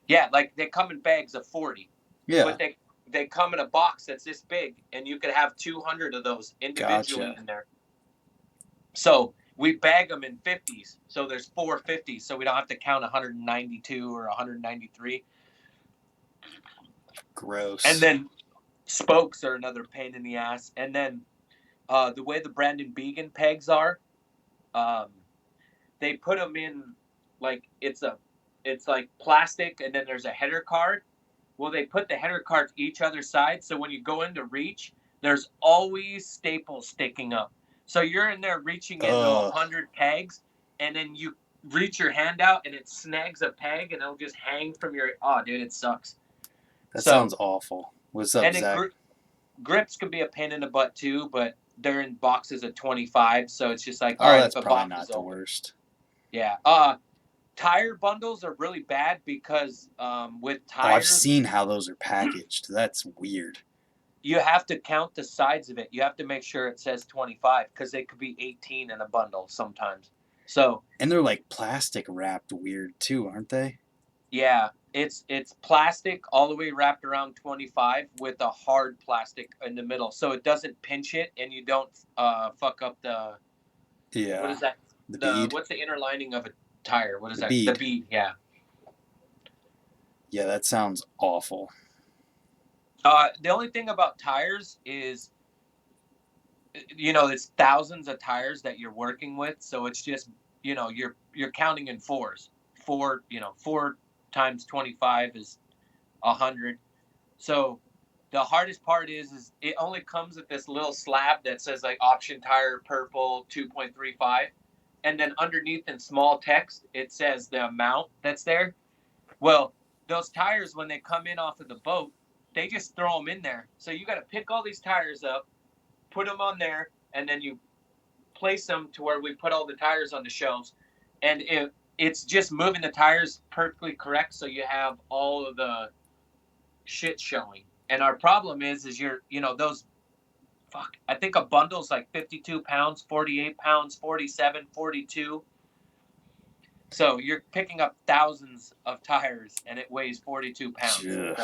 Yeah, like they come in bags of 40, Yeah. but they come in a box that's this big, and you could have 200 of those individually Gotcha. in there. So we bag them in 50s. So there's 450s, so we don't have to count 192 or 193. And Gross. then spokes are another pain in the ass. And then the way the Brandon Began pegs are, um, they put them in like it's like plastic, and then there's a header card. Well, they put the header cards each other side, so when you go into reach, there's always staples sticking up. So you're in there reaching into Ugh. 100 pegs, and then you reach your hand out, and it snags a peg, and it'll just hang from your. Oh, dude, it sucks. That So, sounds awful. What's up, and then Zach? grips can be a pain in the butt too, but they're in boxes of 25, so it's just like, all Oh, right, that's if a probably box is not the open, worst. yeah. Tire bundles are really bad because with Oh, I've tires, seen how those are packaged. That's weird. you have to count the sides of it. You have to make sure it says 25 because they could be 18 in a bundle sometimes. So And they're like plastic wrapped weird too, aren't they? yeah, it's plastic all the way wrapped around 25 with a hard plastic in the middle, so it doesn't pinch it and you don't fuck up the what Yeah. is that The the bead. what's the inner lining of a tire? What is The that? The bead. bead. Yeah. Yeah, that sounds awful. The only thing about tires is it's thousands of tires that you're working with, so it's just you're counting in fours. Four times 25 is 100. So the hardest part is it only comes with this little slab that says like option tire purple 2.35, and then underneath in small text it says the amount that's there. Well, those tires when they come in off of the boat, they just throw them in there, so you got to pick all these tires up, put them on there, and then you place them to where we put all the tires on the shelves, and it's just moving the tires perfectly correct, so you have all of the shit showing. And our problem is those fuck. I think a bundle's like 52 pounds, 48 pounds, 47, 42. So you're picking up thousands of tires, and it weighs 42 pounds. Ugh.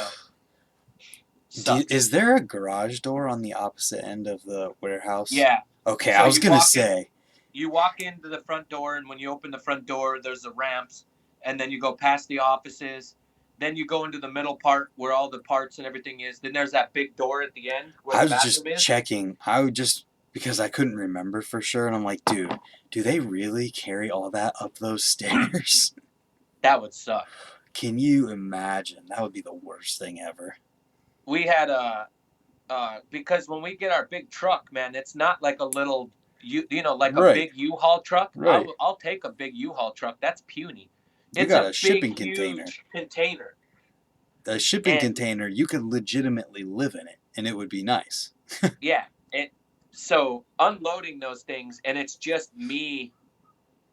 So sucks. Is there a garage door on the opposite end of the warehouse? Yeah. Okay, So I was gonna say. you walk into the front door, and when you open the front door there's the ramps, and then you go past the offices, then you go into the middle part where all the parts and everything is, then there's that big door at the end where I the was bathroom just is. checking. I would just because I couldn't remember for sure, and I'm like, dude, do they really carry all that up those stairs? That would suck. Can you imagine? That would be the worst thing ever. We had because when we get our big truck, man, it's not like a little like a Right, big U-Haul truck. right. I'll take a big U-Haul truck. That's puny. You It's got a a big shipping container. huge container. A shipping And container, you could legitimately live in it, and it would be nice. yeah, so unloading those things, and it's just me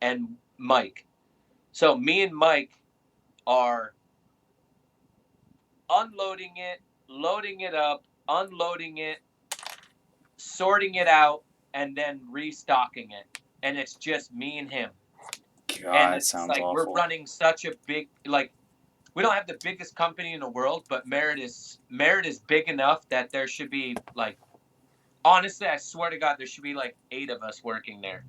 and Mike. So me and Mike are unloading it, loading it up, unloading it, sorting it out, and then restocking it. And it's just me and him. And God, it it's sounds like we're awful. running such a big, like, we don't have the biggest company in the world, but Merit is big enough that there should be like, honestly, I swear to God, there should be like 8 of us working there.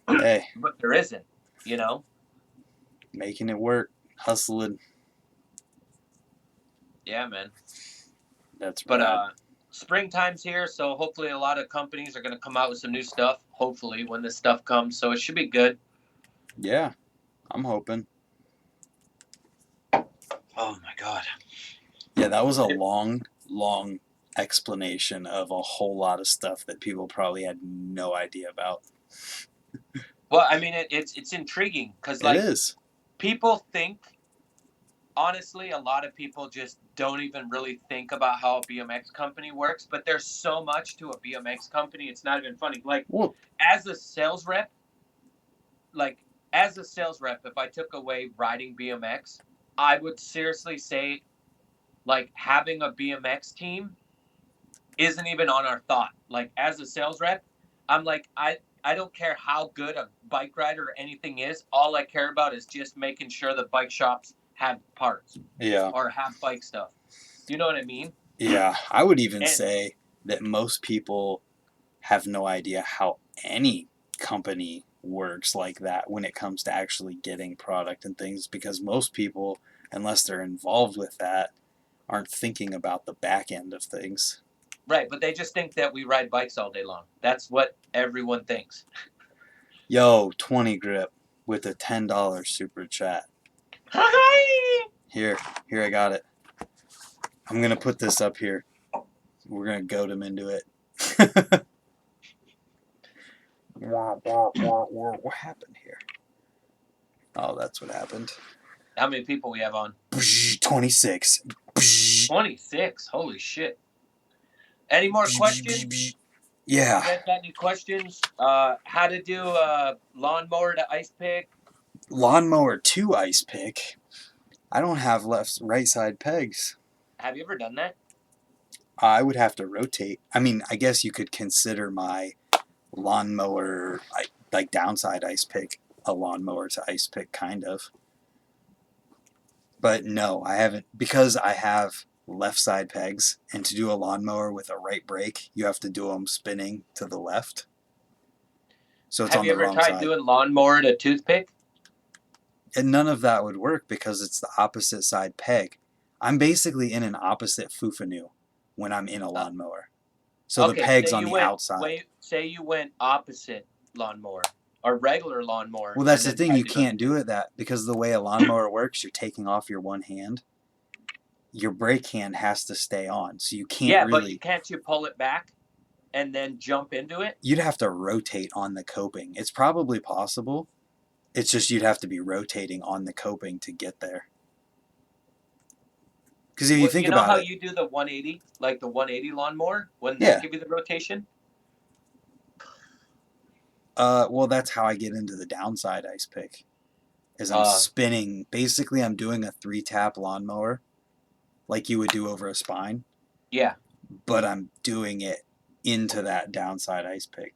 Hey, But there isn't, you know? making it work, hustling. Yeah, man. That's But rad. springtime's here, so hopefully a lot of companies are going to come out with some new stuff. Hopefully, when this stuff comes, so it should be good. Yeah, I'm hoping. Oh my God. Yeah, that was a long explanation of a whole lot of stuff that people probably had no idea about. Well, I mean, it's intriguing because It like is. people think, honestly, a lot of people just don't even really think about how a BMX company works. But there's so much to a BMX company; it's not even funny. Like Well, as a sales rep, like as a sales rep, if I took away riding BMX, I would seriously say like having a BMX team isn't even on our thought. Like as a sales rep, I'm like, I don't care how good a bike rider or anything is. All I care about is just making sure the bike shops have parts Yeah. or have bike stuff. You know what I mean? Yeah. I would even And say that most people have no idea how any company works like that when it comes to actually getting product and things, because most people, unless they're involved with that, aren't thinking about the back end of things. right, but they just think that we ride bikes all day long. That's what everyone thinks. Yo, 20 grip with a $10 super chat. Here, I got it. I'm gonna put this up here. We're gonna goad him into it. What happened here? Oh, that's what happened. How many people we have on? 26. 26. Holy shit. Any more questions? Yeah. You guys got any questions? How to do a lawnmower to ice pick? Lawnmower 2 ice pick. I don't have right side pegs. Have you ever done that? I would have to rotate. I mean, I guess you could consider my lawnmower, like downside ice pick, a lawnmower to ice pick, kind of. But no, I haven't, because I have left side pegs, and to do a lawnmower with a right brake, you have to do them spinning to the left. So it's Have on you the ever wrong tried side. doing lawnmower to toothpick? And none of that would work because it's the opposite side peg. I'm basically in an opposite fufanu when I'm in a lawnmower. So the Okay, peg's on the outside. say you went opposite lawnmower or regular lawnmower Well, and that's the then thing. tried You to go. can't do it that because the way a lawnmower works, you're taking off your one hand. Your brake hand has to stay on, so you can't Yeah, but really. can't you pull it back and then jump into it? You'd have to rotate on the coping. It's probably possible. It's just you'd have to be rotating on the coping to get there. Because if you think You know about how it, you do the 180, like the 180 lawnmower? Wouldn't that yeah. give you the rotation? Well, that's how I get into the downside ice pick. Is I'm spinning. Basically, I'm doing a 3-tap lawnmower, like you would do over a spine. Yeah. But I'm doing it into that downside ice pick.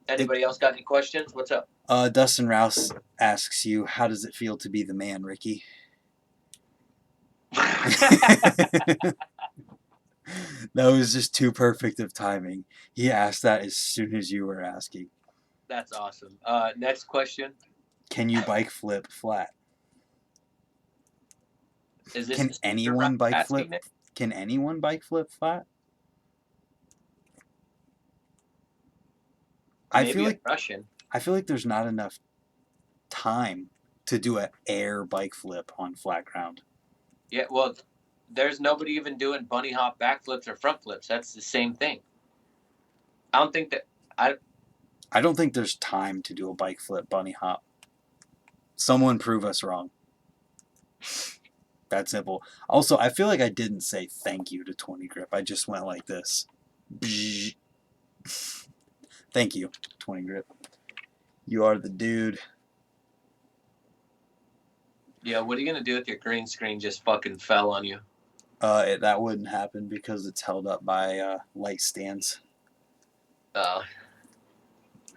Anybody else got any questions? What's up? Dustin Rouse asks you, how does it feel to be the man, Ricky? That was just too perfect of timing. He asked that as soon as you were asking. That's awesome. Next question. Can you bike flip flat? Is this Can the speaker anyone bike asking flip? it? Can anyone bike flip flat? I feel Maybe a like Russian. there's not enough time to do an air bike flip on flat ground. Yeah, well, there's nobody even doing bunny hop backflips or front flips. That's the same thing. I don't think that I don't think there's time to do a bike flip bunny hop. Someone prove us wrong. That simple. Also, I feel like I didn't say thank you to 20 grip. I just went like this. Thank you, 20 grip. You are the dude. Yeah, what are you gonna do if your green screen just fucking fell on you? That wouldn't happen because it's held up by light stands.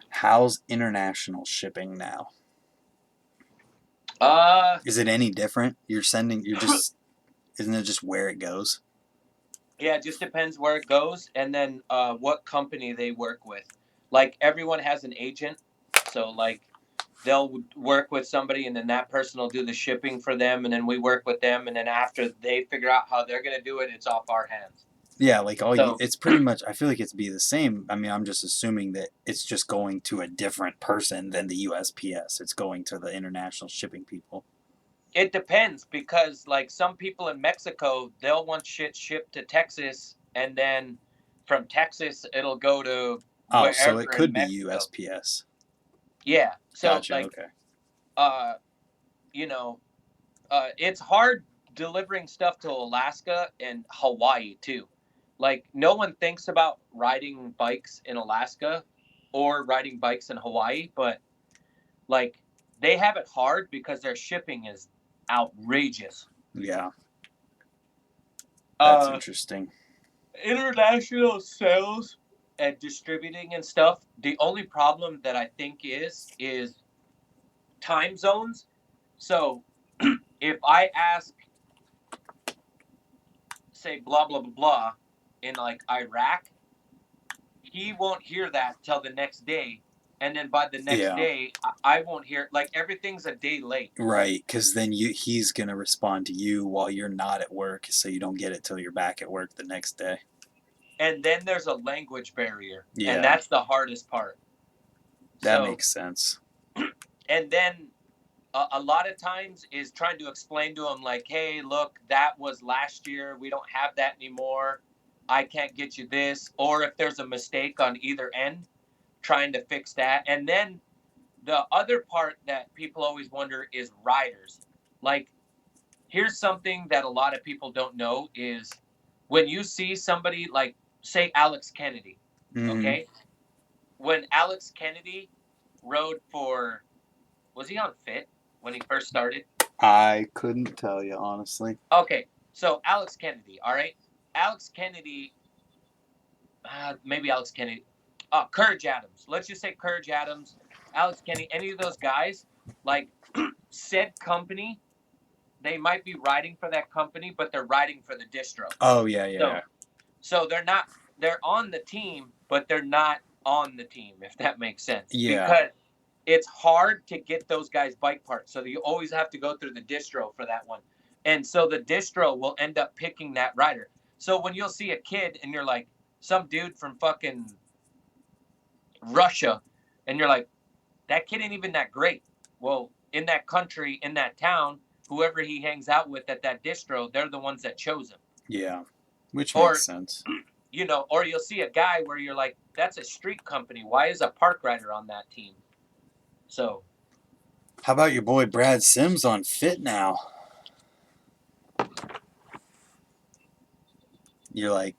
How's international shipping now? Is it any different? Isn't it just where it goes? Yeah, it just depends where it goes and then what company they work with. Like everyone has an agent, so like they'll work with somebody and then that person will do the shipping for them and then we work with them and then after they figure out how they're gonna do it, it's off our hands. Yeah, like it's pretty much. I feel like it's be the same. I mean, I'm just assuming that it's just going to a different person than the USPS. It's going to the international shipping people. It depends because like some people in Mexico, they'll want shit shipped to Texas and then from Texas it'll go to Oh, so it wherever in could be Mexico. USPS. Yeah. So Gotcha. like Okay. uh you know, it's hard delivering stuff to Alaska and Hawaii too. Like no one thinks about riding bikes in Alaska or riding bikes in Hawaii, but like they have it hard because their shipping is outrageous. Yeah. That's interesting. International sales and distributing and stuff. The only problem that I think is time zones. So if I ask, say, blah blah blah blah in like Iraq, he won't hear that till the next day, and then by the next Yeah. day, I won't hear. Like everything's a day late. Right, because then he's gonna respond to you while you're not at work, so you don't get it till you're back at work the next day. And then there's a language barrier, and Yeah, that's the hardest part. that So, makes sense. and then a lot of times is trying to explain to them like, hey, look, that was last year, we don't have that anymore, I can't get you this. Or if there's a mistake on either end, trying to fix that. And then the other part that people always wonder is riders. Like, here's something that a lot of people don't know is when you see somebody like, say, Alex Kennedy, Hmm. okay, when Alex Kennedy rode for, was he on Fit when he first started? I couldn't tell you honestly. Okay, so Alex Kennedy, all right? Alex Kennedy, maybe Alex Kennedy, Courage Adams. Let's just say Courage Adams, Alex Kennedy, any of those guys, like said company, they might be riding for that company, but they're riding for the distro. Oh yeah, yeah, yeah. So, so they're not, they're on the team, but they're not on the team, if that makes sense. Yeah, Because it's hard to get those guys bike parts. So you always have to go through the distro for that one. And so the distro will end up picking that rider. So when you'll see a kid and you're like, some dude from fucking Russia, and you're like, that kid ain't even that great. Well, in that country, in that town, whoever he hangs out with at that distro, they're the ones that chose him. yeah, which makes Or, sense. or you'll see a guy where you're like, that's a street company. Why is a park rider on that team? So How about your boy Brad Sims on Fit now? You're like,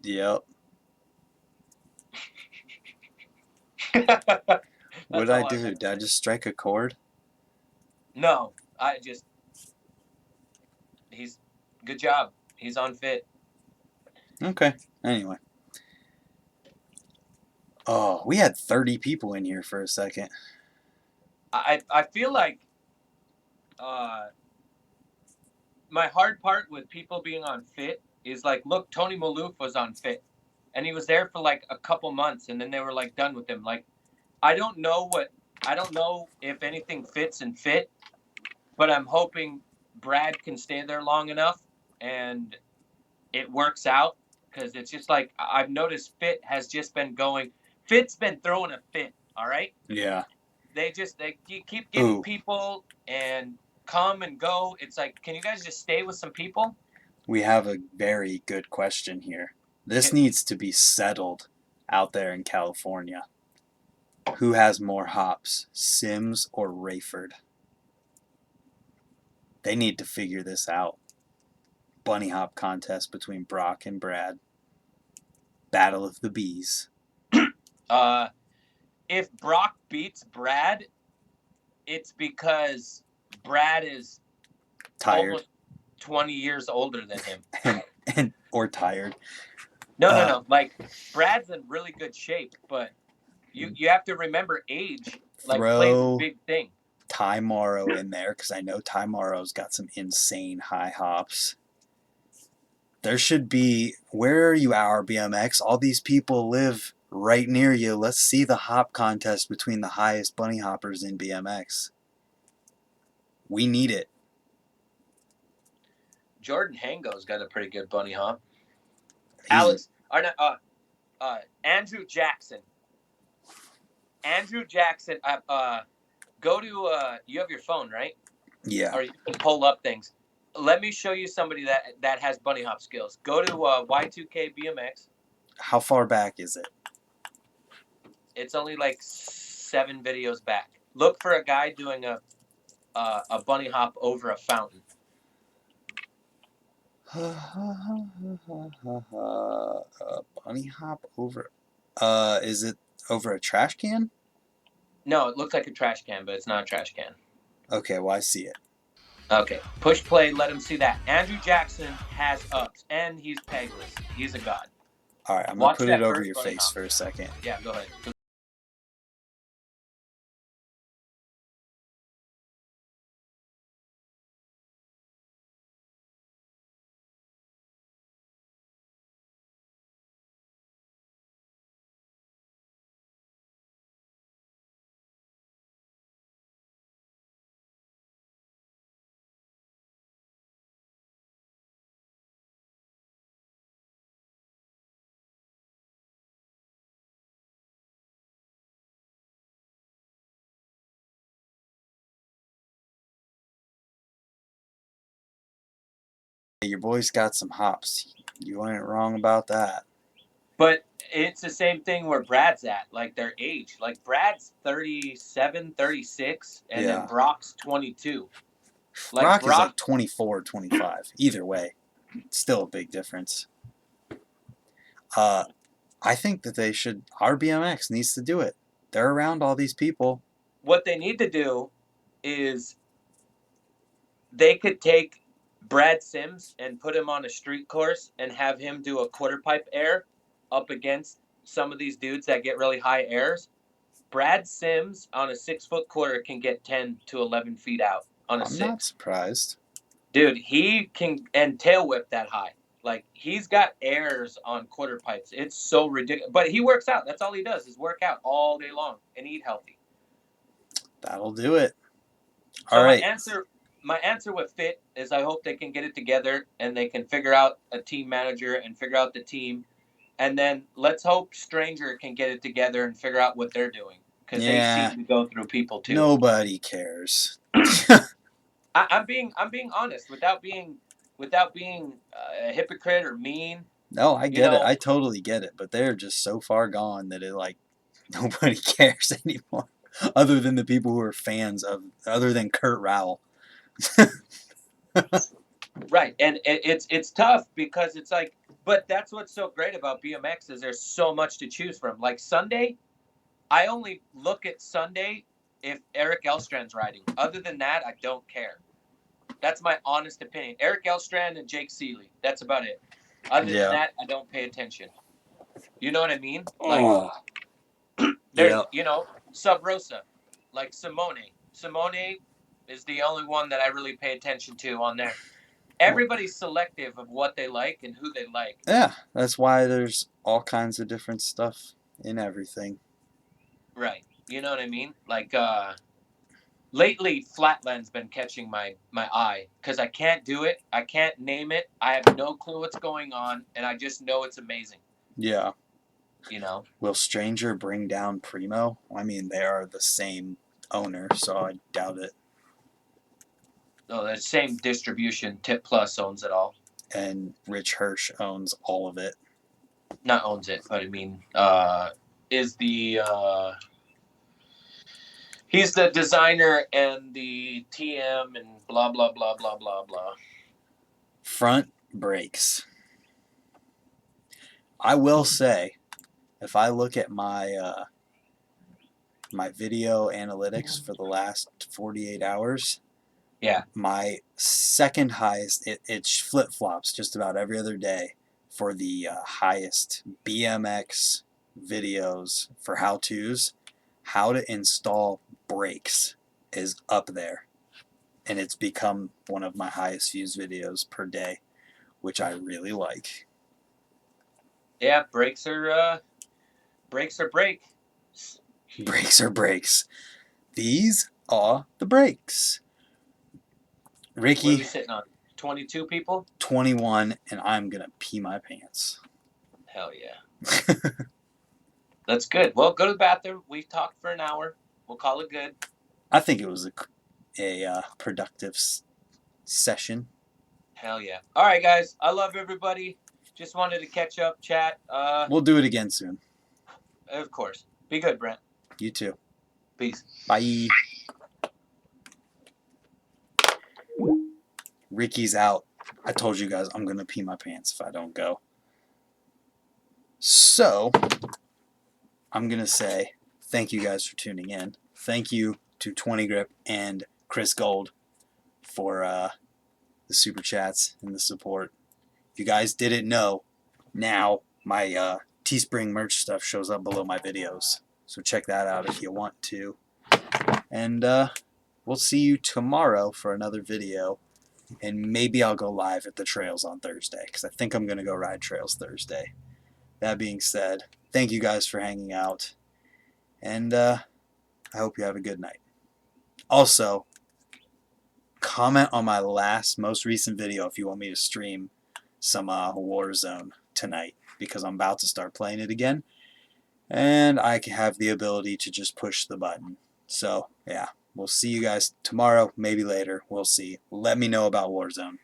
yep. What'd that's I all I'm do? gonna Did I say. just strike a chord? No, I just he's good job. He's on Fit. Okay. Anyway. Oh, we had 30 people in here for a second. I feel like uh my hard part with people being on Fit is like, look, Tony Maloof was on Fit, and he was there for like a couple months, and then they were like done with him. Like, I don't know what, I don't know if anything fits in Fit, but I'm hoping Brad can stay there long enough and it works out, because it's just like I've noticed Fit has just been going. Fit's been throwing a fit. All right, Yeah. they keep getting Ooh, people and come and go. It's like, can you guys just stay with some people? we have a very good question here. This Hit me. needs to be settled out there in California. Who has more hops, Sims or Rayford? They need to figure this out. Bunny hop contest between Brock and Brad. Battle of the Bees. Uh, if Brock beats Brad, it's because Brad is Tired almost 20 years older than him. and or tired. No, no, Uh, no. Like, Brad's in really good shape, but you have to remember age like plays a throw big thing. Ty Morrow in there because I know Ty Morrow's got some insane high hops. There should be. Where are you, our BMX? All these people live right near you. Let's see the hop contest between the highest bunny hoppers in BMX. We need it. Jordan Hango's got a pretty good bunny hop. He's Alex, or not, Andrew Jackson. Andrew Jackson. Go to you have your phone, right? yeah. Or you can pull up things. Let me show you somebody that has bunny hop skills. Go to Y2K BMX. How far back is it? It's only like 7 videos back. Look for a guy doing a bunny hop over a fountain. Bunny hop over. Is it over a trash can? No, it looks like a trash can, but it's not a trash can. Okay, well I see it. Okay, push play. Let him see that. Andrew Jackson has ups, and he's pegless. He's a god. All right, I'm gonna Watch put it that over first your running face hop. for a second. Yeah, go ahead. Your boy's got some hops. You ain't wrong about that. But it's the same thing where Brad's at, like their age. Like Brad's 37, 36, and then Yeah. Brock's 22. Like Brock is like Brock, 24, 25. Either way, still a big difference. I think that they should. Our BMX needs to do it. They're around all these people. what they need to do is they could take Brad Sims and put him on a street course and have him do a quarter pipe air up against some of these dudes that get really high airs. Brad Sims on a 6 foot quarter can get 10 to 11 feet out on a I'm not six. surprised. Dude, he can and tail whip that high. Like he's got airs on quarter pipes. It's so ridiculous. But he works out. That's all he does is work out all day long and eat healthy. That'll do it. All So my right. answer with Fit is I hope they can get it together and they can figure out a team manager and figure out the team. And then let's hope Stranger can get it together and figure out what they're doing because they Yeah. seem to go through people too. Nobody cares. I'm being honest without being a hypocrite or mean. No, I You get it. know, I totally get it. But they're just so far gone that it like nobody cares anymore, other than the people who are fans of, other than Kurt Rowell. right? And it's tough because it's like, but that's what's so great about BMX is there's so much to choose from. Like Sunday, I only look at Sunday if Eric Elstrand's riding. Other than that, I don't care. That's my honest opinion. Eric Elstrand and Jake Seeley. That's about it. Other than Yeah. that, I don't pay attention. You know what I mean? Like Oh. there's, Yeah. Sub Rosa, like Simone. Simone is the only one that I really pay attention to on there. Everybody's selective of what they like and who they like. Yeah. That's why there's all kinds of different stuff in everything. Right. You know what I mean? Like lately Flatland's been catching my eye cuz I can't do it. I can't name it. I have no clue what's going on and I just know it's amazing, Yeah. you know. Will Stranger bring down Primo? I mean, they are the same owner, so I doubt it. No, the same distribution. Tip Plus owns it all. And Rich Hirsch owns all of it. Not owns it, but I mean is the he's the designer and the TM and blah blah blah blah blah blah. Front brakes. I will say, if I look at my video analytics for the last 48 hours, Yeah. my second highest, it flip flops just about every other day for the highest BMX videos for how to's. How to install brakes is up there, and it's become one of my highest views videos per day, which I really like. Yeah, brakes are break. Brakes are brakes. These are the brakes. What are we Ricky, sitting on? 22 people? 21, and I'm gonna pee my pants. Hell yeah. That's good. Well, go to the bathroom. We've talked for an hour. We'll call it good. I think it was a productive session. Hell yeah. All right, guys. I love everybody. Just wanted to catch up, chat. We'll do it again soon. Of course. Be good, Brent. You too. Peace. Bye. Ricky's out. I told you guys I'm gonna pee my pants if I don't go. So I'm gonna say thank you guys for tuning in. Thank you to 20 Grip and Chris Gold for the super chats and the support. If you guys didn't know, now my Teespring merch stuff shows up below my videos. So check that out if you want to. And we'll see you tomorrow for another video. And maybe I'll go live at the trails on Thursday, because I think I'm going to go ride trails Thursday. That being said, thank you guys for hanging out. And I hope you have a good night. Also, comment on my most recent video if you want me to stream some Warzone tonight, because I'm about to start playing it again, and I have the ability to just push the button. So yeah, we'll see you guys tomorrow, maybe later. We'll see. Let me know about Warzone.